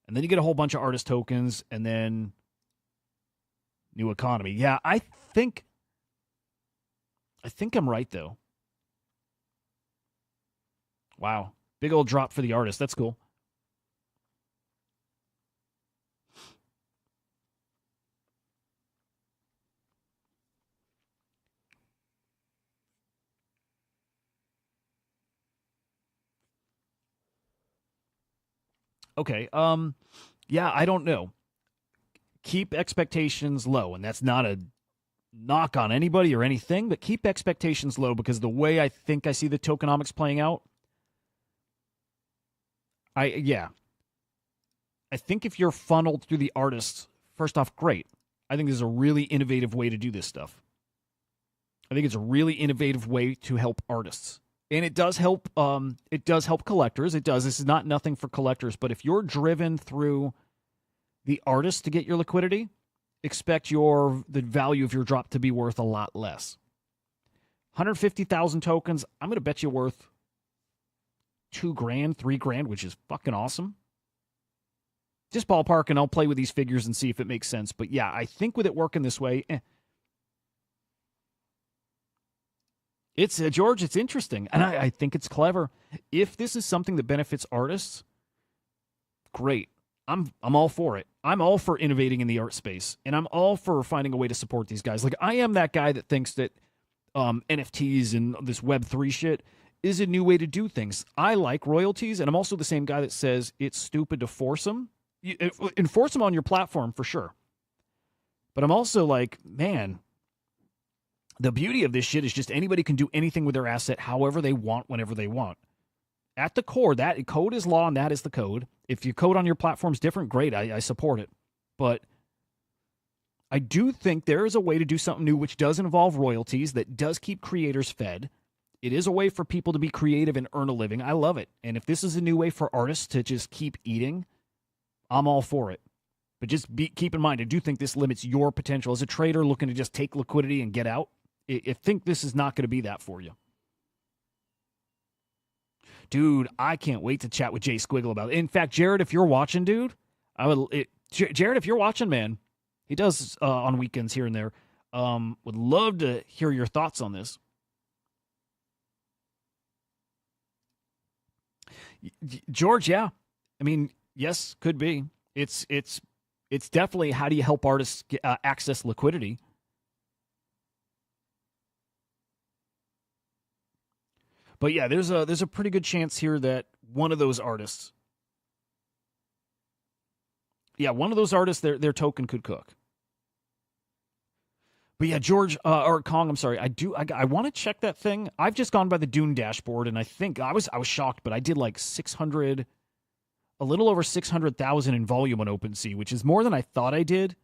Speaker 2: And then you get a whole bunch of artist tokens and then new economy. Yeah, I think I'm right, though. Wow. Big old drop for the artist. That's cool. Okay. Yeah, I don't know. Keep expectations low, and that's not a knock on anybody or anything, but keep expectations low because the way I think I see the tokenomics playing out, I think if you're funneled through the artists, first off, great. I think this is a really innovative way to do this stuff. I think it's a really innovative way to help artists. And it does help collectors. It does. This is not nothing for collectors, but if you're driven through the artists to get your liquidity, expect the value of your drop to be worth a lot less. 150,000 tokens, I'm going to bet you worth $2,000, $3,000, which is fucking awesome. Just ballpark, and I'll play with these figures and see if it makes sense. But yeah, I think with it working this way, it's George. It's interesting, and I think it's clever. If this is something that benefits artists, great. I'm all for it. I'm all for innovating in the art space, and I'm all for finding a way to support these guys. Like I am that guy that thinks that NFTs and this Web3 shit is a new way to do things. I like royalties, and I'm also the same guy that says it's stupid to force them. Enforce them on your platform for sure. But I'm also like, man, the beauty of this shit is just anybody can do anything with their asset however they want, whenever they want. At the core, that code is law, and that is the code. If your code on your platform is different, great, I support it. But I do think there is a way to do something new which does involve royalties, that does keep creators fed. It is a way for people to be creative and earn a living. I love it. And if this is a new way for artists to just keep eating, I'm all for it. But just keep in mind, I do think this limits your potential as a trader looking to just take liquidity and get out. I think this is not going to be that for you. Dude, I can't wait to chat with Jay Squiggle about it. In fact, Jared, if you're watching, dude, Jared, if you're watching, man, he does on weekends here and there. Would love to hear your thoughts on this. George, yeah. I mean, yes, could be. It's definitely how do you help artists access liquidity. But yeah, there's a pretty good chance here that one of those artists, their token could cook. But yeah, George or Kong, I'm sorry, I want to check that thing. I've just gone by the Dune dashboard, and I think I was shocked, but I did like 600, a little over 600,000 in volume on OpenSea, which is more than I thought I did.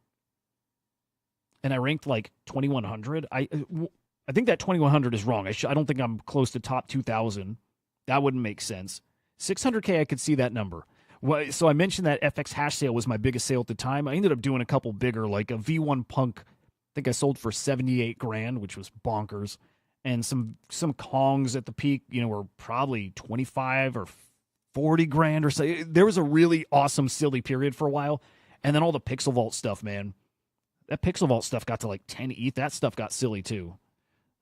Speaker 2: And I ranked like 2,100. I think that 2,100 is wrong. I don't think I'm close to top 2,000. That wouldn't make sense. 600K, I could see that number. Well, so I mentioned that FxHash sale was my biggest sale at the time. I ended up doing a couple bigger, like a V1 Punk. I think I sold for 78 grand, which was bonkers. and some Kongs at the peak, were probably 25 or 40 grand or so. There was a really awesome silly period for a while, and then all the Pixel Vault stuff, man. That Pixel Vault stuff got to like 10 ETH. That stuff got silly too.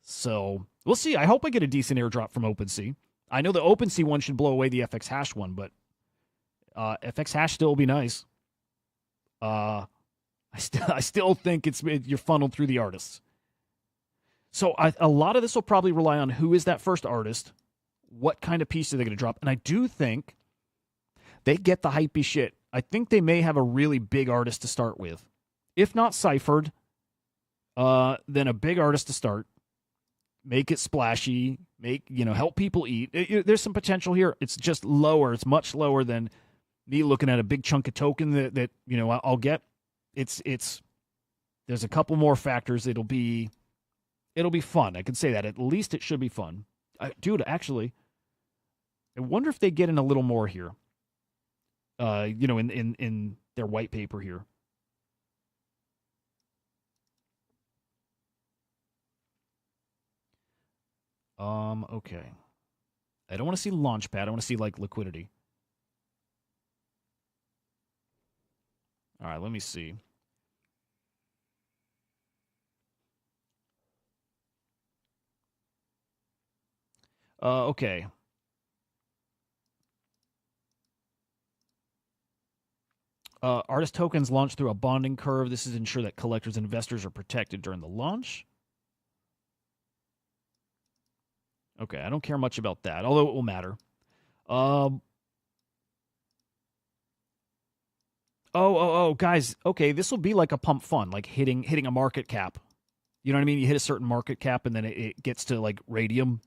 Speaker 2: So we'll see. I hope I get a decent airdrop from OpenSea. I know the OpenSea one should blow away the FxHash one, but FxHash still will be nice. I still think you're funneled through the artists. So a lot of this will probably rely on who is that first artist, what kind of piece are they going to drop, and I do think they get the hypey shit. I think they may have a really big artist to start with. If not ciphered, then a big artist to start. Make it splashy. Help people eat. There's some potential here. It's just lower. It's much lower than me looking at a big chunk of token that I'll get. There's a couple more factors. It'll be fun. I can say that. At least it should be fun. Dude, actually, I wonder if they get in a little more here. In their white paper here. Okay. I don't want to see Launchpad. I want to see, like, liquidity. All right, let me see. Okay. Artist tokens launch through a bonding curve. This is to ensure that collectors and investors are protected during the launch. Okay, I don't care much about that, although it will matter. Guys. Okay, this will be like a pump fund, like hitting a market cap. You know what I mean? You hit a certain market cap, and then it gets to, like, radium.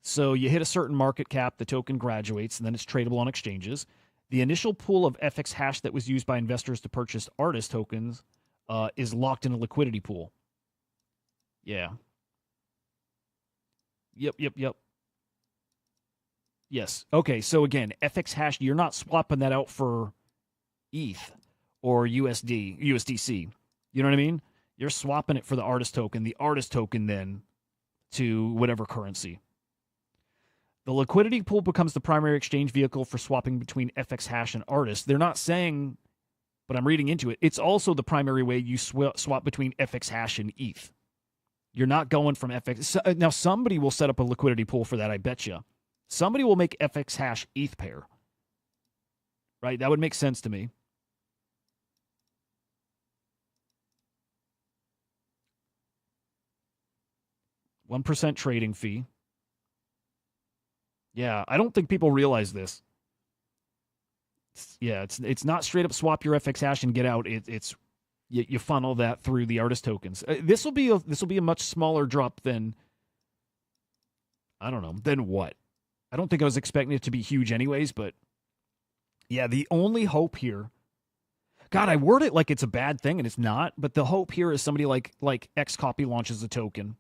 Speaker 2: So you hit a certain market cap, the token graduates, and then it's tradable on exchanges. The initial pool of FxHash that was used by investors to purchase artist tokens is locked in a liquidity pool. Yeah. Yep. Yes. Okay, so again, FxHash, you're not swapping that out for ETH or USDC. You know what I mean? You're swapping it for the artist token. The artist token then to whatever currency. The liquidity pool becomes the primary exchange vehicle for swapping between FxHash and artists. They're not saying, but I'm reading into it, it's also the primary way you swap between FxHash and ETH. You're not going from FX. Now, somebody will set up a liquidity pool for that, I bet you. Somebody will make FxHash ETH pair. Right? That would make sense to me. $1% trading fee. Yeah, I don't think people realize this. It's not straight up swap your FxHash and get out. It's you funnel that through the artist tokens. This will be a much smaller drop than, I don't know, than what? I don't think I was expecting it to be huge anyways, but yeah, the only hope here, God, I word it like it's a bad thing and it's not, but the hope here is somebody like XCopy launches a token,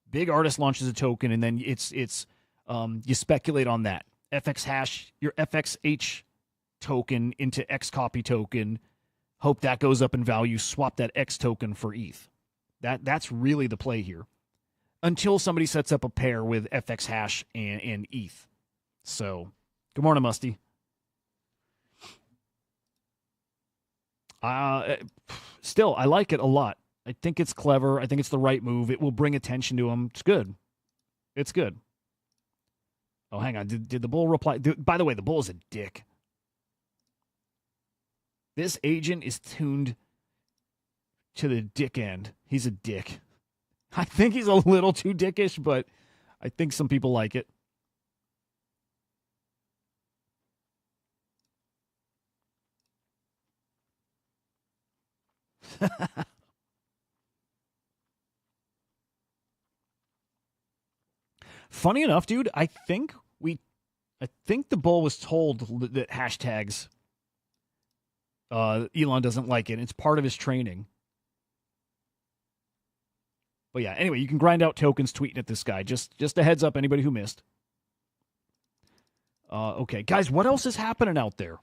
Speaker 2: big artist launches a token, and then it's you speculate on that. FxHash, your FxH token into XCopy token, hope that goes up in value, swap that X token for ETH. That's really the play here. Until somebody sets up a pair with FxHash and ETH. So, good morning, Musty. Still, I like it a lot. I think it's clever. I think it's the right move. It will bring attention to him. It's good. It's good. Oh, hang on. Did the bull reply? By the way, the bull is a dick. This agent is tuned to the dick end. He's a dick. I think he's a little too dickish, but I think some people like it. Funny enough, dude, I think the bull was told that hashtags Elon doesn't like it. It's part of his training. But yeah, anyway, you can grind out tokens tweeting at this guy. Just a heads up, anybody who missed. Okay, guys, what else is happening out there?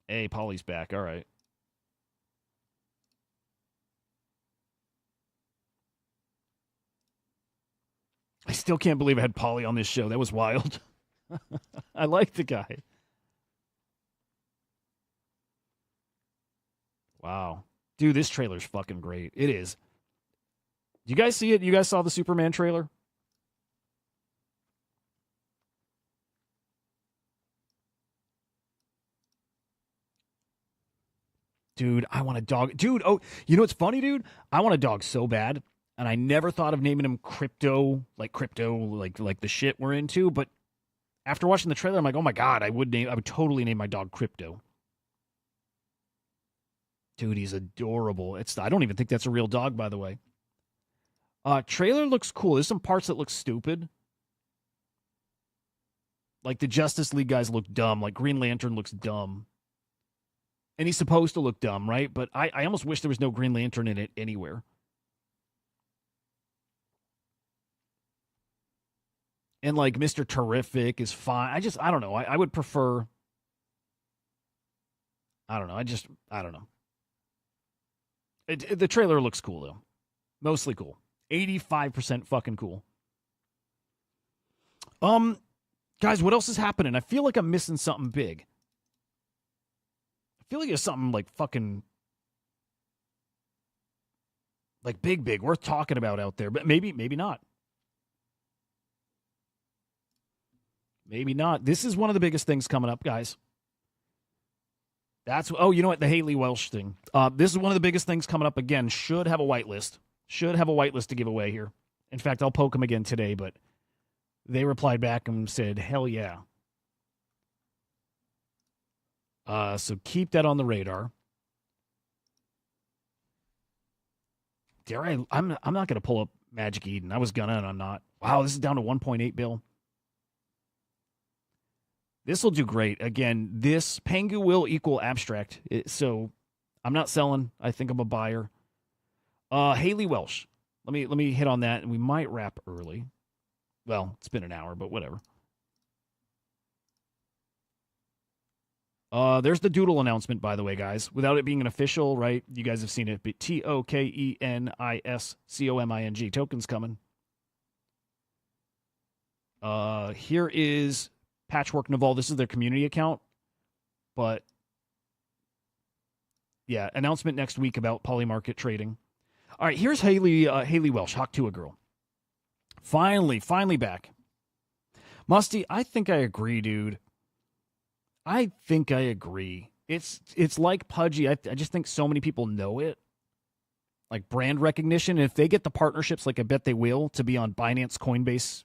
Speaker 2: Hey, Polly's back. All right. still can't believe I had Polly on this show. That was wild. I like the guy. Wow. Dude, this trailer's fucking great. It is. You guys see it? You guys saw the Superman trailer? Dude, I want a dog. Dude, oh, you know what's funny, dude? I want a dog so bad, and I never thought of naming him crypto, like the shit we're into. But after watching the trailer, I'm like, oh my god, I would totally name my dog Crypto. Dude, he's adorable. I don't even think that's a real dog, by the way. Trailer looks cool. There's some parts that look stupid. Like the Justice League guys look dumb. Like Green Lantern looks dumb. And he's supposed to look dumb, right? But I almost wish there was no Green Lantern in it anywhere. And like Mr. Terrific is fine. I don't know. I would prefer. I don't know. I don't know. The trailer looks cool, though. Mostly cool. 85% fucking cool. Guys, what else is happening? I feel like I'm missing something big. I feel like there's something like fucking like big worth talking about out there, but maybe not. Maybe not. This is one of the biggest things coming up, guys. You know what? The Haliey Welch thing. This is one of the biggest things coming up again. Should have a whitelist. Should have a whitelist to give away here. In fact, I'll poke them again today, but they replied back and said, hell yeah. So keep that on the radar. I'm not going to pull up Magic Eden. I was gonna, and I'm not. Wow, this is down to 1.8 bill. This will do great. Again, this Pengu will equal abstract. So I'm not selling. I think I'm a buyer. Haliey Welch. Let me hit on that, and we might wrap early. Well, it's been an hour, but whatever. There's the Doodle announcement, by the way, guys. Without it being an official, right? You guys have seen it. But TOKENISCOMING. Tokens coming. Here is Patchwork Naval. This is their community account. But, yeah, announcement next week about polymarket trading. All right, here's Haliey Welch, Hawk Tua girl. Finally back. Musty, I think I agree, dude. I think I agree. It's like Pudgy. I just think so many people know it. Like brand recognition. And if they get the partnerships, like I bet they will, to be on Binance, Coinbase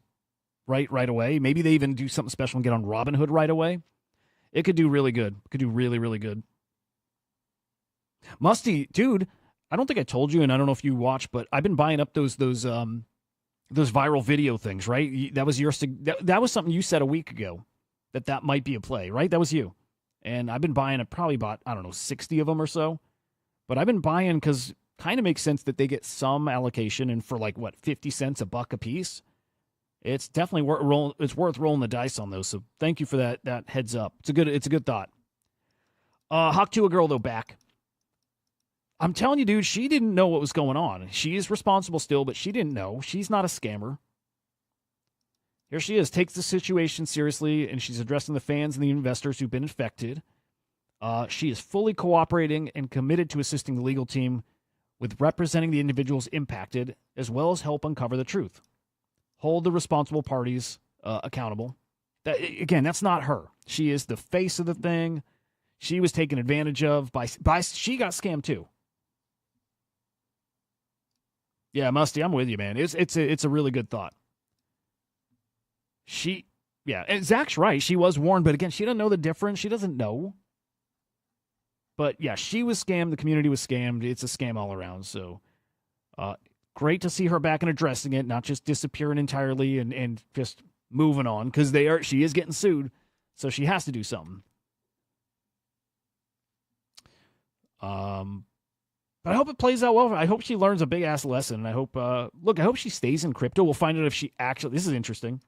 Speaker 2: right away. Maybe they even do something special and get on Robinhood right away. It could do really good. It could do really, really good. Musty, dude, I don't think I told you, and I don't know if you watch, but I've been buying up those viral video things, right? That was that was something you said a week ago. That might be a play, right? That was you. And I've been buying, I probably bought, 60 of them or so. But I've been buying because kind of makes sense that they get some allocation, and for 50 cents, $1 a piece. It's definitely worth rolling the dice on those. So thank you for that heads up. It's a good thought. Hawk Tua girl, though, back. I'm telling you, dude, she didn't know what was going on. She is responsible still, but she didn't know. She's not a scammer. Here she is, takes the situation seriously, and she's addressing the fans and the investors who've been infected. She is fully cooperating and committed to assisting the legal team with representing the individuals impacted, as well as help uncover the truth. Hold the responsible parties accountable. That's not her. She is the face of the thing. She was taken advantage of by she got scammed too. Yeah, Musty, I'm with you, man. It's a really good thought. And Zach's right. She was warned, but again, she doesn't know the difference. She doesn't know. But yeah, she was scammed. The community was scammed. It's a scam all around. So great to see her back and addressing it, not just disappearing entirely and just moving on, because she is getting sued. So she has to do something. But I hope it plays out well. I hope she learns a big ass lesson. I hope she stays in crypto. We'll find out if she actually, this is interesting.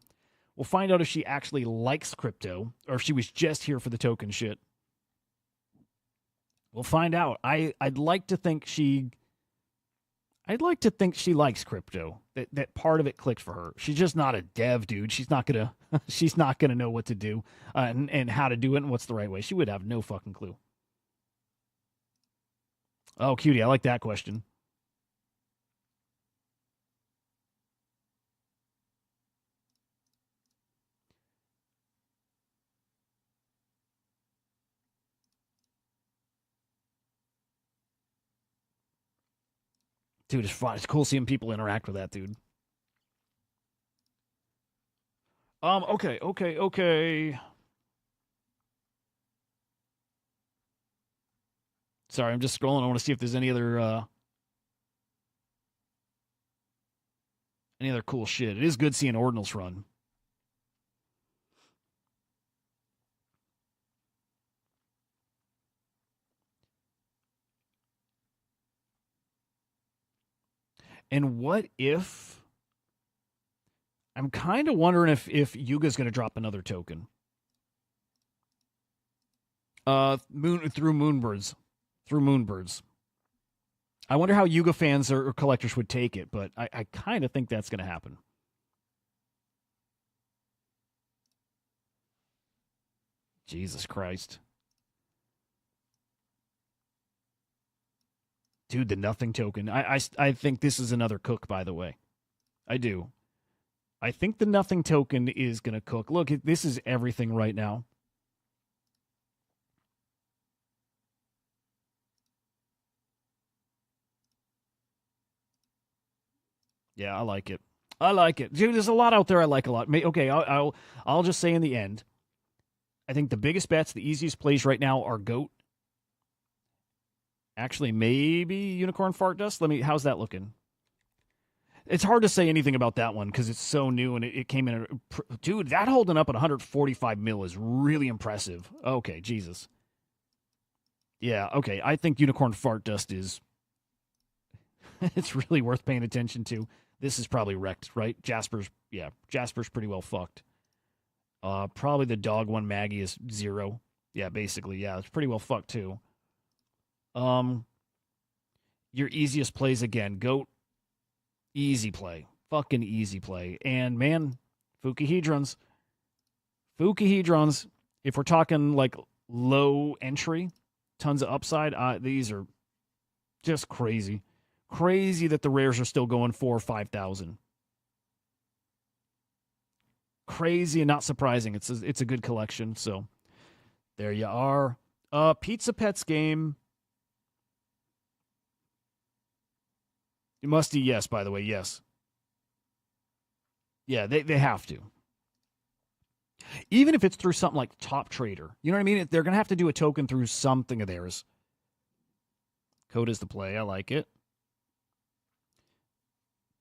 Speaker 2: We'll find out if she actually likes crypto or if she was just here for the token shit. We'll find out. I'd like to think I'd like to think she likes crypto. That part of it clicked for her. She's just not a dev, dude. She's not gonna she's not gonna know what to do and how to do it and what's the right way. She would have no fucking clue. Oh, cutie, I like that question. Dude, it's fun. It's cool seeing people interact with that, dude. Okay. Sorry, I'm just scrolling. I want to see if there's any other cool shit. It is good seeing Ordinals run. And what if I'm kind of wondering if Yuga's going to drop another token. Through Moonbirds. I wonder how Yuga fans or collectors would take it, but I kind of think that's going to happen. Jesus Christ. Dude, the nothing token. I think this is another cook, by the way. I do. I think the nothing token is going to cook. Look, this is everything right now. Yeah, I like it. Dude, there's a lot out there I like a lot. Okay, I'll just say in the end, I think the biggest bets, the easiest plays right now are GOAT. Actually, maybe Unicorn Fart Dust. How's that looking? It's hard to say anything about that one because it's so new and it came in. Dude, that holding up at 145 mil is really impressive. Okay, Jesus. Yeah, okay. I think Unicorn Fart Dust is. It's really worth paying attention to. This is probably wrecked, right? Jasper's pretty well fucked. Probably the dog one, Maggie, is 0. Yeah, basically, yeah, it's pretty well fucked too. Your easiest plays again, GOAT. Easy play. Fucking easy play. And man, Fukahedrons. If we're talking like low entry, tons of upside, these are just crazy. Crazy that the rares are still going 4,000 or 5,000. Crazy and not surprising. It's a good collection. So there you are. Pizza Pets game. Musty, yes, by the way, yes. Yeah, they have to. Even if it's through something like Top Trader. You know what I mean? They're going to have to do a token through something of theirs. Code is the play. I like it.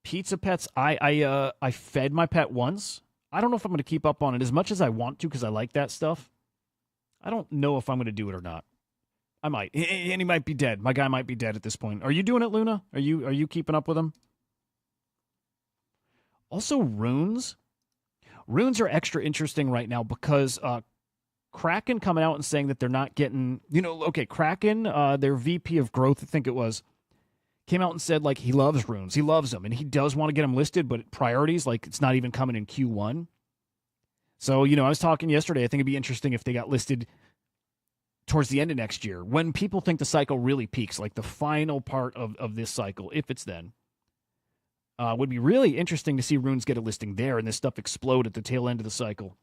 Speaker 2: Pizza Pets, I fed my pet once. I don't know if I'm going to keep up on it as much as I want to because I like that stuff. I don't know if I'm going to do it or not. I might. And he might be dead. My guy might be dead at this point. Are you doing it, Luna? Are you keeping up with him? Also, runes. Runes are extra interesting right now because Kraken coming out and saying that they're not getting... Kraken, their VP of growth, I think it was, came out and said, like, he loves runes. He loves them, and he does want to get them listed, but priorities, like, it's not even coming in Q1. So, I was talking yesterday. I think it'd be interesting if they got listed towards the end of next year, when people think the cycle really peaks, like the final part of this cycle, if it's then. Would be really interesting to see runes get a listing there and this stuff explode at the tail end of the cycle.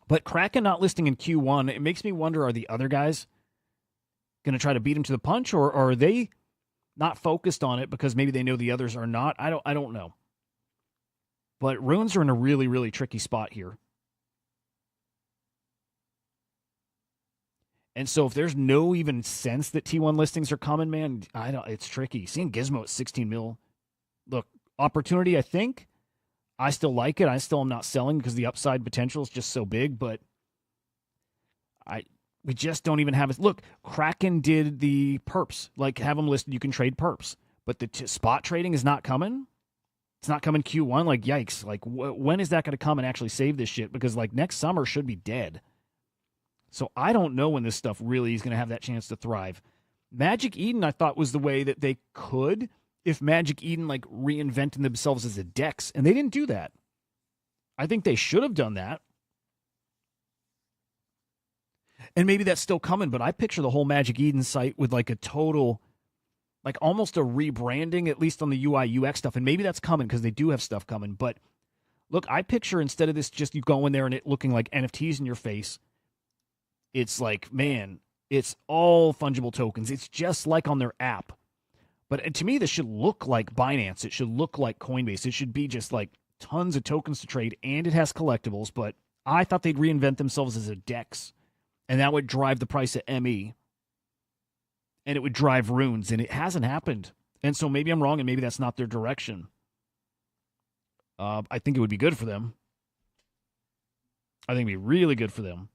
Speaker 2: But Kraken not listing in Q1, it makes me wonder, are the other guys going to try to beat him to the punch, or are they not focused on it because maybe they know the others are not? I don't know. But runes are in a really, really tricky spot here. And so if there's no even sense that T1 listings are coming, man, it's tricky. Seeing Gizmo at 16 mil. Look, opportunity, I think. I still like it. I still am not selling because the upside potential is just so big, but we just don't even have it. Look, Kraken did the perps. Like, have them listed, you can trade perps. But the spot trading is not coming. It's not coming Q1. Like, yikes. Like, when is that going to come and actually save this shit? Because, like, next summer should be dead. So I don't know when this stuff really is going to have that chance to thrive. Magic Eden, I thought, was the way that they could if Magic Eden like reinvented themselves as a DEX, and they didn't do that. I think they should have done that. And maybe that's still coming, but I picture the whole Magic Eden site with like a total, like almost a rebranding, at least on the UI UX stuff. And maybe that's coming because they do have stuff coming. But look, I picture instead of this just you go in there and it looking like NFTs in your face, it's like, man, it's all fungible tokens. It's just like on their app. But to me, this should look like Binance. It should look like Coinbase. It should be just like tons of tokens to trade, and it has collectibles. But I thought they'd reinvent themselves as a DEX, and that would drive the price of ME, and it would drive runes, and it hasn't happened. And so maybe I'm wrong, and maybe that's not their direction. I think it would be good for them. I think it'd be really good for them.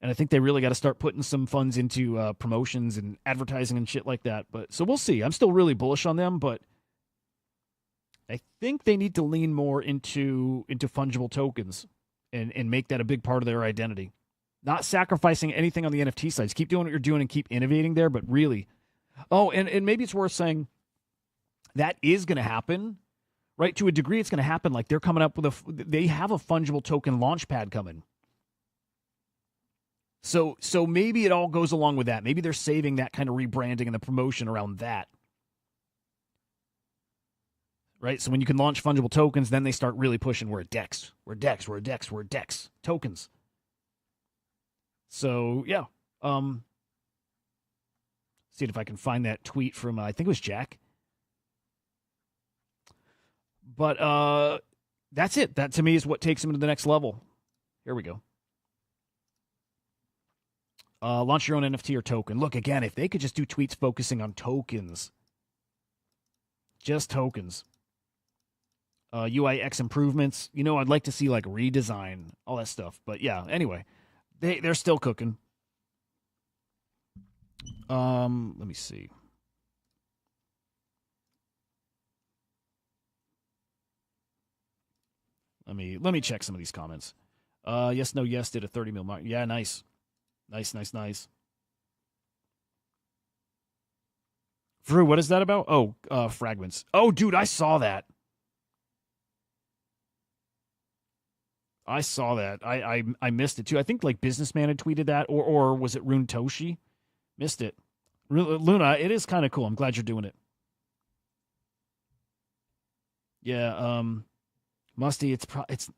Speaker 2: And I think they really got to start putting some funds into promotions and advertising and shit like that. But so we'll see. I'm still really bullish on them, but I think they need to lean more into fungible tokens and make that a big part of their identity. Not sacrificing anything on the NFT sides. Keep doing what you're doing and keep innovating there, but really. Oh, and maybe it's worth saying that is going to happen, right? To a degree, it's going to happen. Like they're coming up with they have a fungible token launchpad coming. So maybe it all goes along with that. Maybe they're saving that kind of rebranding and the promotion around that. Right? So when you can launch fungible tokens, then they start really pushing, we're a DEX. We're a DEX. We're a DEX. We're a DEX. Tokens. So, yeah. See if I can find that tweet from, I think it was Jack. But that's it. That, to me, is what takes him to the next level. Here we go. Launch your own NFT or token. Look, again, if they could just do tweets focusing on tokens. Just tokens. UIX improvements. You know, I'd like to see, like, redesign, all that stuff. But, yeah, anyway. They're still cooking. Let me see. Let me check some of these comments. Yes, no, yes, did a 30 mil mark. Yeah, nice. Nice. Drew, what is that about? Oh, fragments. Oh, dude, I saw that. I missed it too. I think like Businessman had tweeted that, or was it Rune Toshi? Missed it. Luna, it is kind of cool. I'm glad you're doing it. Yeah, Musty, it's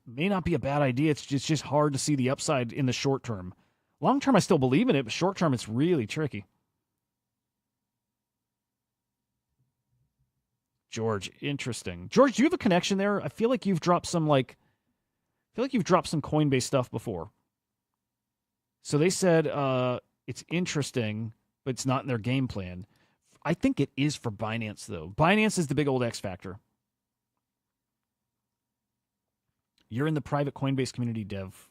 Speaker 2: may not be a bad idea. It's just hard to see the upside in the short term. Long term, I still believe in it, but short term, it's really tricky. George, interesting. George, do you have a connection there? I feel like you've dropped some Coinbase stuff before. So they said it's interesting, but it's not in their game plan. I think it is for Binance, though. Binance is the big old X factor. You're in the private Coinbase community, Dev.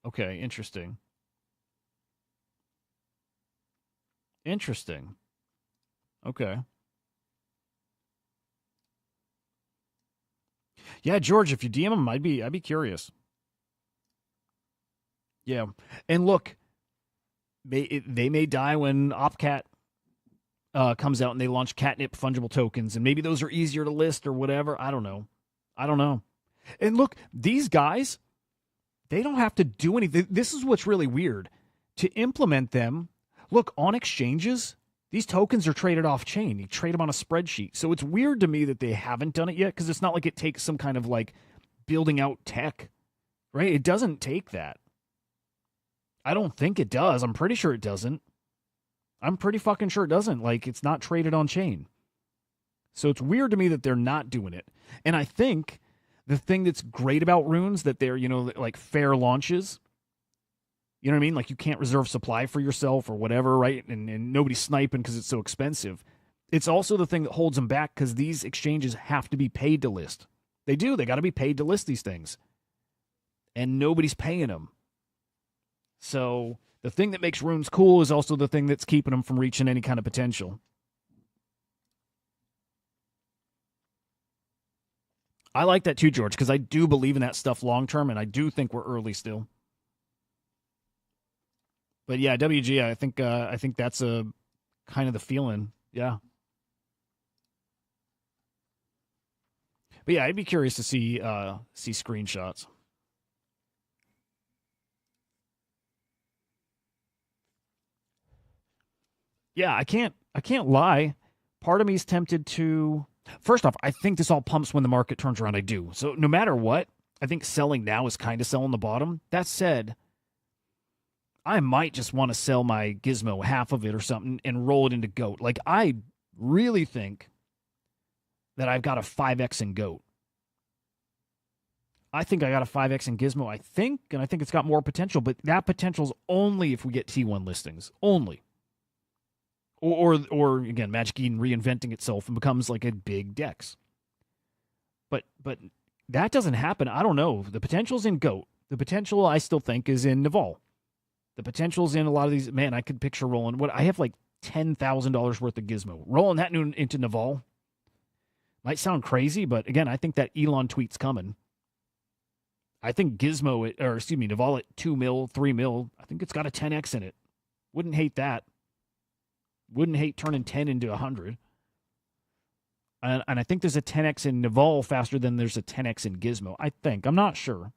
Speaker 2: Okay, interesting. Okay. Yeah, George, if you DM him, I'd be curious. Yeah, and look, they may die when OpCat comes out and they launch catnip fungible tokens, and maybe those are easier to list or whatever. I don't know. And look, these guys, they don't have to do anything. This is what's really weird. To implement them, look, on exchanges, these tokens are traded off chain. You trade them on a spreadsheet. So it's weird to me that they haven't done it yet, because it's not like it takes some kind of like building out tech, right? It doesn't take that. I don't think it does. I'm pretty sure it doesn't. I'm pretty fucking sure it doesn't. Like, it's not traded on chain. So it's weird to me that they're not doing it. And I think the thing that's great about runes, that they're, like fair launches. You know what I mean? Like, you can't reserve supply for yourself or whatever, right? And nobody's sniping because it's so expensive. It's also the thing that holds them back, because these exchanges have to be paid to list. They do. They got to be paid to list these things. And nobody's paying them. So the thing that makes runes cool is also the thing that's keeping them from reaching any kind of potential. I like that too, George, because I do believe in that stuff long term, and I do think we're early still. But yeah, WG, I think that's a kind of the feeling. Yeah. But yeah, I'd be curious to see screenshots. Yeah, I can't lie. Part of me is tempted to. First off, I think this all pumps when the market turns around. I do. So no matter what, I think selling now is kind of selling the bottom. That said, I might just want to sell my Gizmo, half of it or something, and roll it into GOAT. Like, I really think that I've got a 5x in GOAT. I think I got a 5x in Gizmo, I think it's got more potential, but that potential's only if we get T1 listings. Only. Or again, Magic Eden reinventing itself and becomes like a big DEX. But that doesn't happen. I don't know. The potential's in GOAT. The potential, I still think, is in Naval. The potential's in a lot of these. Man, I could picture rolling. I have like $10,000 worth of Gizmo. Rolling that into Naval might sound crazy, but again, I think that Elon tweet's coming. I think Naval at 2 mil, 3 mil, I think it's got a 10x in it. Wouldn't hate that. Wouldn't hate turning 10 into 100. And I think there's a 10x in Naval faster than there's a 10x in Gizmo. I think. I'm not sure.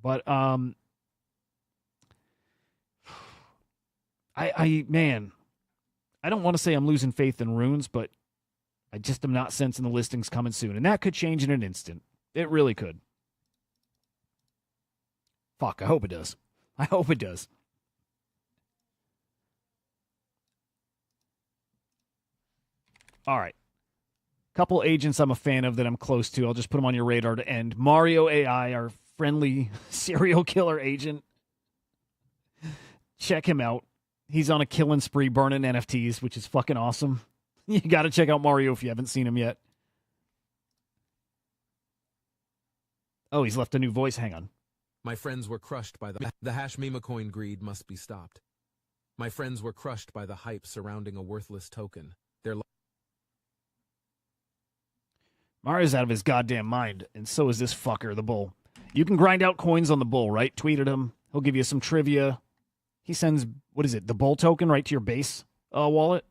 Speaker 2: But man, I don't want to say I'm losing faith in runes, but I just am not sensing the listings coming soon. And that could change in an instant. It really could. Fuck, I hope it does. I hope it does. All right. Couple agents I'm a fan of that I'm close to. I'll just put them on your radar to end. Mario AI, our friendly serial killer agent. Check him out. He's on a killing spree burning NFTs, which is fucking awesome. You got to check out Mario if you haven't seen him yet. Oh, he's left a new voice. Hang on.
Speaker 4: My friends were crushed by the hash memecoin greed must be stopped. My friends were crushed by the hype surrounding a worthless token.
Speaker 2: Mario's out of his goddamn mind, and so is this fucker, the bull. You can grind out coins on the bull, right? Tweet at him. He'll give you some trivia. He sends, what is it, the bull token right to your base wallet.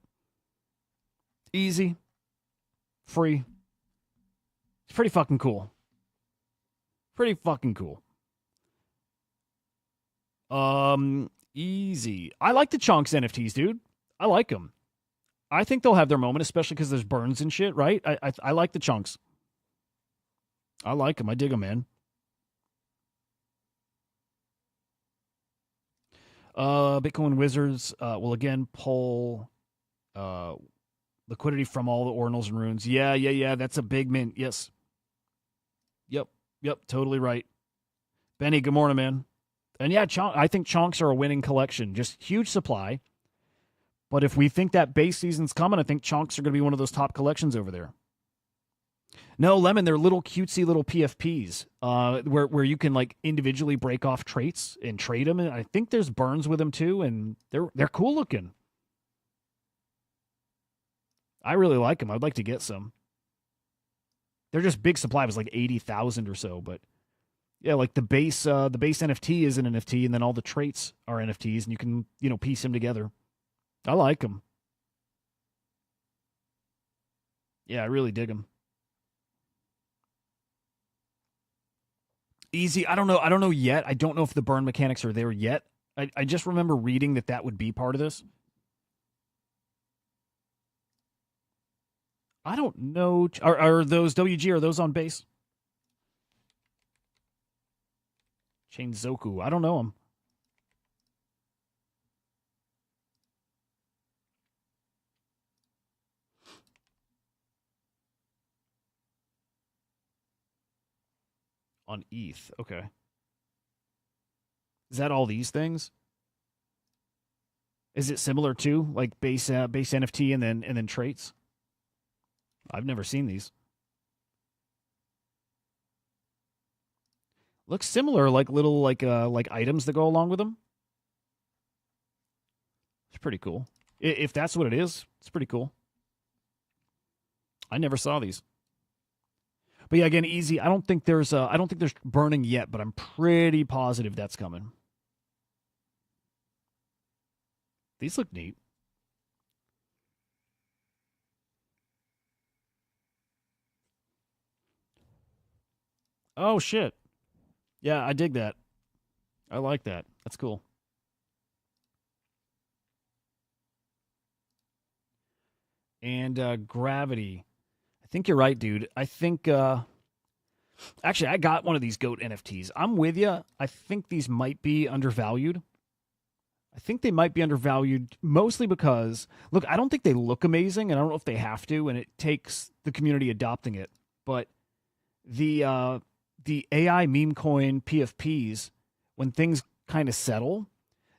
Speaker 2: Easy. Free. It's pretty fucking cool. Pretty fucking cool. Easy. I like the Chonks NFTs, dude. I like them. I think they'll have their moment, especially because there's burns and shit, right? I like the Chunks. I like them. I dig them, man. Bitcoin Wizards will again pull liquidity from all the ordinals and runes. Yeah. That's a big mint. Yes. Yep. Totally right. Benny, good morning, man. And yeah, I think Chonks are a winning collection. Just huge supply. But if we think that base season's coming, I think Chonks are going to be one of those top collections over there. No, Lemon, they're little cutesy little PFPs where you can like individually break off traits and trade them. And I think there's burns with them too, and they're cool looking. I really like them. I'd like to get some. They're just big supply. It was like 80,000 or so, but yeah, like the base NFT is an NFT, and then all the traits are NFTs, and you can piece them together. I like them. Yeah, I really dig them. Easy. I don't know yet. I don't know if the burn mechanics are there yet. I just remember reading that would be part of this. I don't know. Are those WG? Are those on base? Chain Zoku. I don't know them. On ETH. Okay. Is that all these things? Is it similar to like base NFT and then traits? I've never seen these. Looks similar, like little like items that go along with them. It's pretty cool. If that's what it is, it's pretty cool. I never saw these. But yeah, again, easy. I don't think there's burning yet, but I'm pretty positive that's coming. These look neat. Oh, shit. Yeah, I dig that. I like that. That's cool. And Gravity. I think you're right, dude. I think actually I got one of these goat NFTs. I'm with you. I think these might be undervalued. I think they might be undervalued mostly because look, I don't think they look amazing, and I don't know if they have to, and it takes the community adopting it. But the AI meme coin PFPs, when things kind of settle,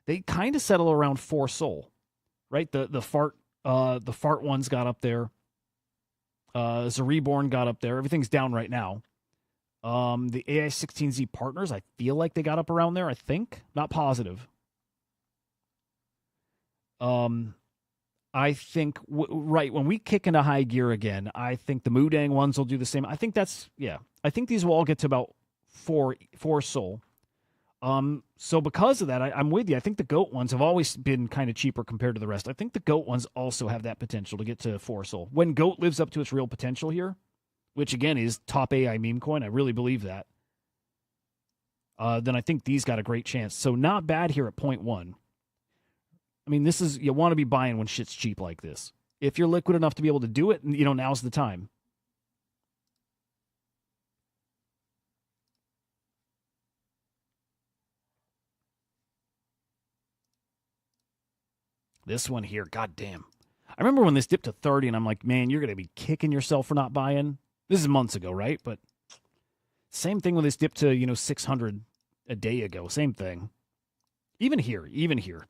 Speaker 2: they kind of settle around 4 Sol, right? The fart ones got up there. The Reborn got up there. Everything's down right now. The AI16Z partners, I feel like they got up around there. I think, not positive. I think right when we kick into high gear again, I think the Mudang ones will do the same. I think that's I think these will all get to about four Sol. So because of that, I'm with you. I think the GOAT ones have always been kind of cheaper compared to the rest. I think the GOAT ones also have that potential to get to 4 Sol. When GOAT lives up to its real potential here, which again is top AI meme coin, I really believe that. Then I think these got a great chance. So not bad here at 0.1. I mean, this is, you want to be buying when shit's cheap like this. If you're liquid enough to be able to do it, now's the time. This one here, goddamn. I remember when this dipped to 30, and I'm like, man, you're going to be kicking yourself for not buying. This is months ago, right? But same thing when this dipped to, 600 a day ago. Same thing. Even here.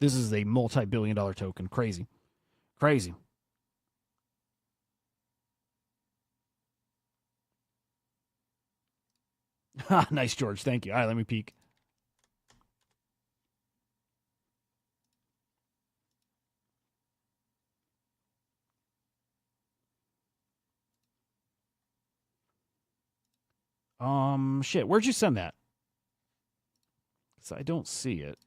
Speaker 2: This is a multi-billion-dollar token. Crazy. Nice, George. Thank you. All right, let me peek. Shit. Where'd you send that? Because I don't see it.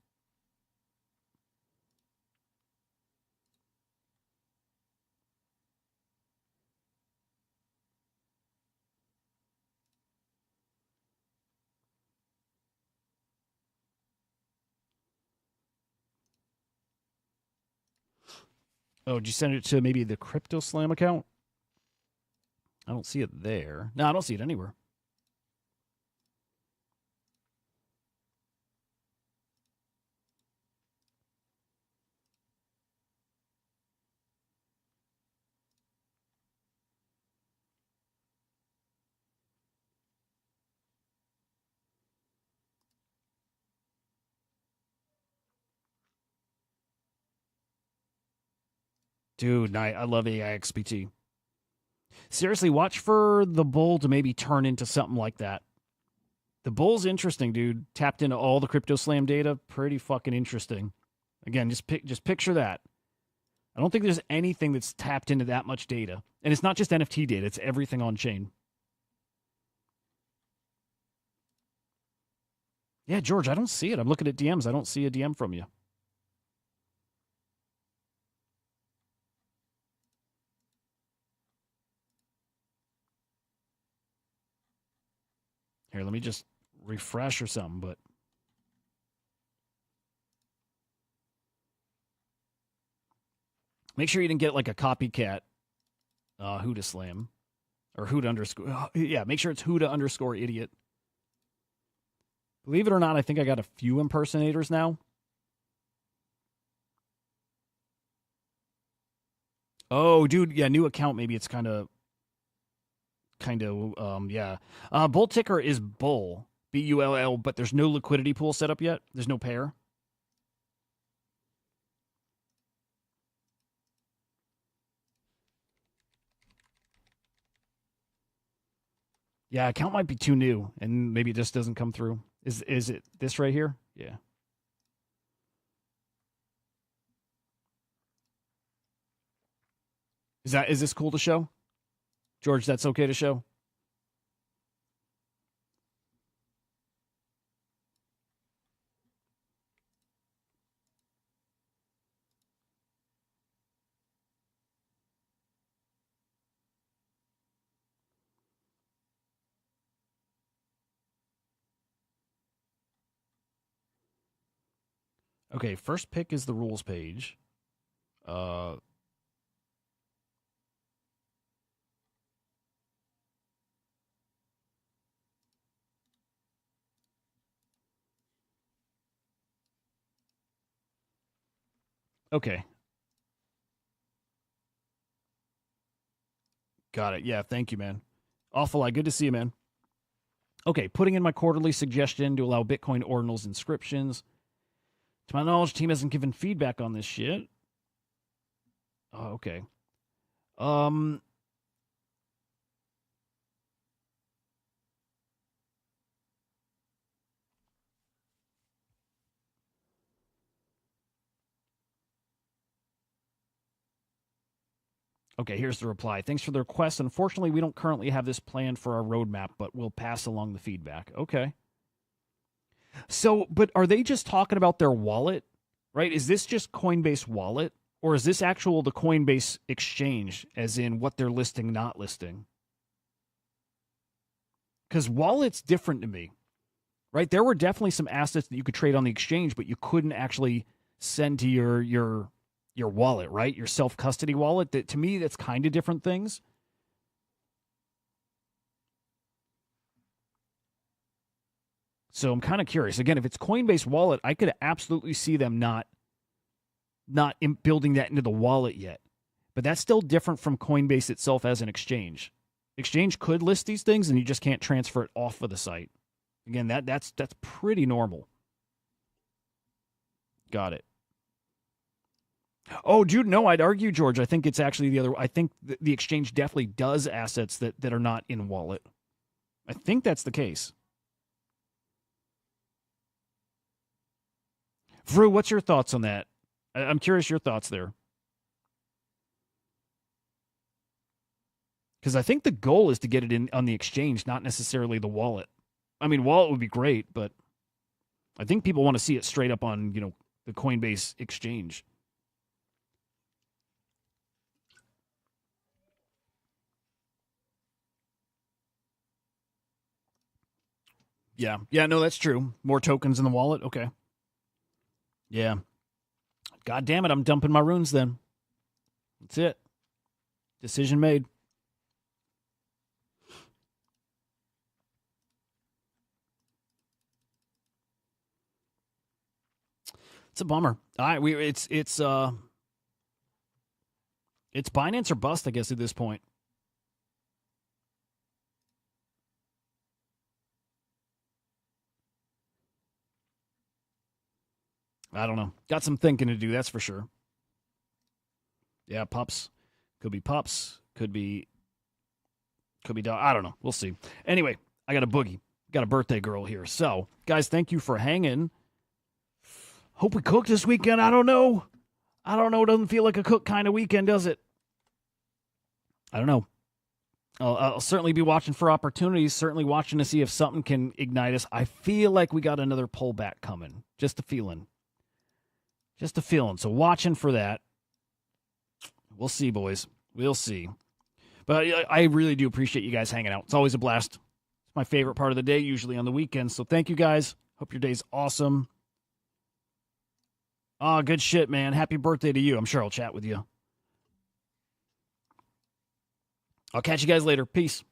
Speaker 2: Oh, did you send it to maybe the Crypto Slam account? I don't see it there. No, I don't see it anywhere. Dude, I love AIXPT. Seriously, watch for the bull to maybe turn into something like that. The bull's interesting, dude. Tapped into all the Crypto Slam data. Pretty fucking interesting. Again, just picture that. I don't think there's anything that's tapped into that much data. And it's not just NFT data. It's everything on chain. Yeah, George, I don't see it. I'm looking at DMs. I don't see a DM from you. Here, let me just refresh or something, but make sure you didn't get like a copycat Huda Slam or Huda underscore. Yeah, make sure it's Huda underscore idiot. Believe it or not, I think I got a few impersonators now. Oh, dude, yeah, new account. Maybe it's kind of, yeah. Bull ticker is bull, BULL, but there's no liquidity pool set up yet. There's no pair. Yeah, account might be too new, and maybe it just doesn't come through. Is it this right here? Yeah. Is this cool to show? George, that's okay to show? Okay, first pick is the rules page. Okay. Got it. Yeah, thank you, man. Awful lot. Good to see you, man. Okay, putting in my quarterly suggestion to allow Bitcoin ordinals inscriptions. To my knowledge, team hasn't given feedback on this shit. Oh, okay. Okay, here's the reply. Thanks for the request. Unfortunately, we don't currently have this planned for our roadmap, but we'll pass along the feedback. Okay. So, but are they just talking about their wallet, right? Is this just Coinbase wallet, or is this the Coinbase exchange, as in what they're listing, not listing? Because wallet's different to me, right? There were definitely some assets that you could trade on the exchange, but you couldn't actually send to your wallet, right? Your self-custody wallet. That, to me, that's kind of different things. So I'm kind of curious. Again, if it's Coinbase wallet, I could absolutely see them not building that into the wallet yet. But that's still different from Coinbase itself as an exchange. Exchange could list these things, and you just can't transfer it off of the site. Again, that's pretty normal. Got it. Oh, dude, no, I'd argue, George. I think it's actually the other. I think the exchange definitely does assets that are not in wallet. I think that's the case. Vru, what's your thoughts on that? I'm curious your thoughts there. Because I think the goal is to get it in on the exchange, not necessarily the wallet. I mean, wallet would be great, but I think people want to see it straight up on, the Coinbase exchange. Yeah. Yeah, no, that's true. More tokens in the wallet? Okay. Yeah. God damn it, I'm dumping my runes then. That's it. Decision made. It's a bummer. All right, it's Binance or bust, I guess, at this point. I don't know. Got some thinking to do, that's for sure. Yeah, pups. Could be pups. Could be dog. I don't know. We'll see. Anyway, I got a boogie. Got a birthday girl here. So, guys, thank you for hanging. Hope we cook this weekend. I don't know. It doesn't feel like a cook kind of weekend, does it? I don't know. I'll certainly be watching for opportunities, certainly watching to see if something can ignite us. I feel like we got another pullback coming. Just a feeling. So watching for that. We'll see, boys. We'll see. But I really do appreciate you guys hanging out. It's always a blast. It's my favorite part of the day, usually on the weekends. So thank you, guys. Hope your day's awesome. Oh, good shit, man. Happy birthday to you. I'm sure I'll chat with you. I'll catch you guys later. Peace.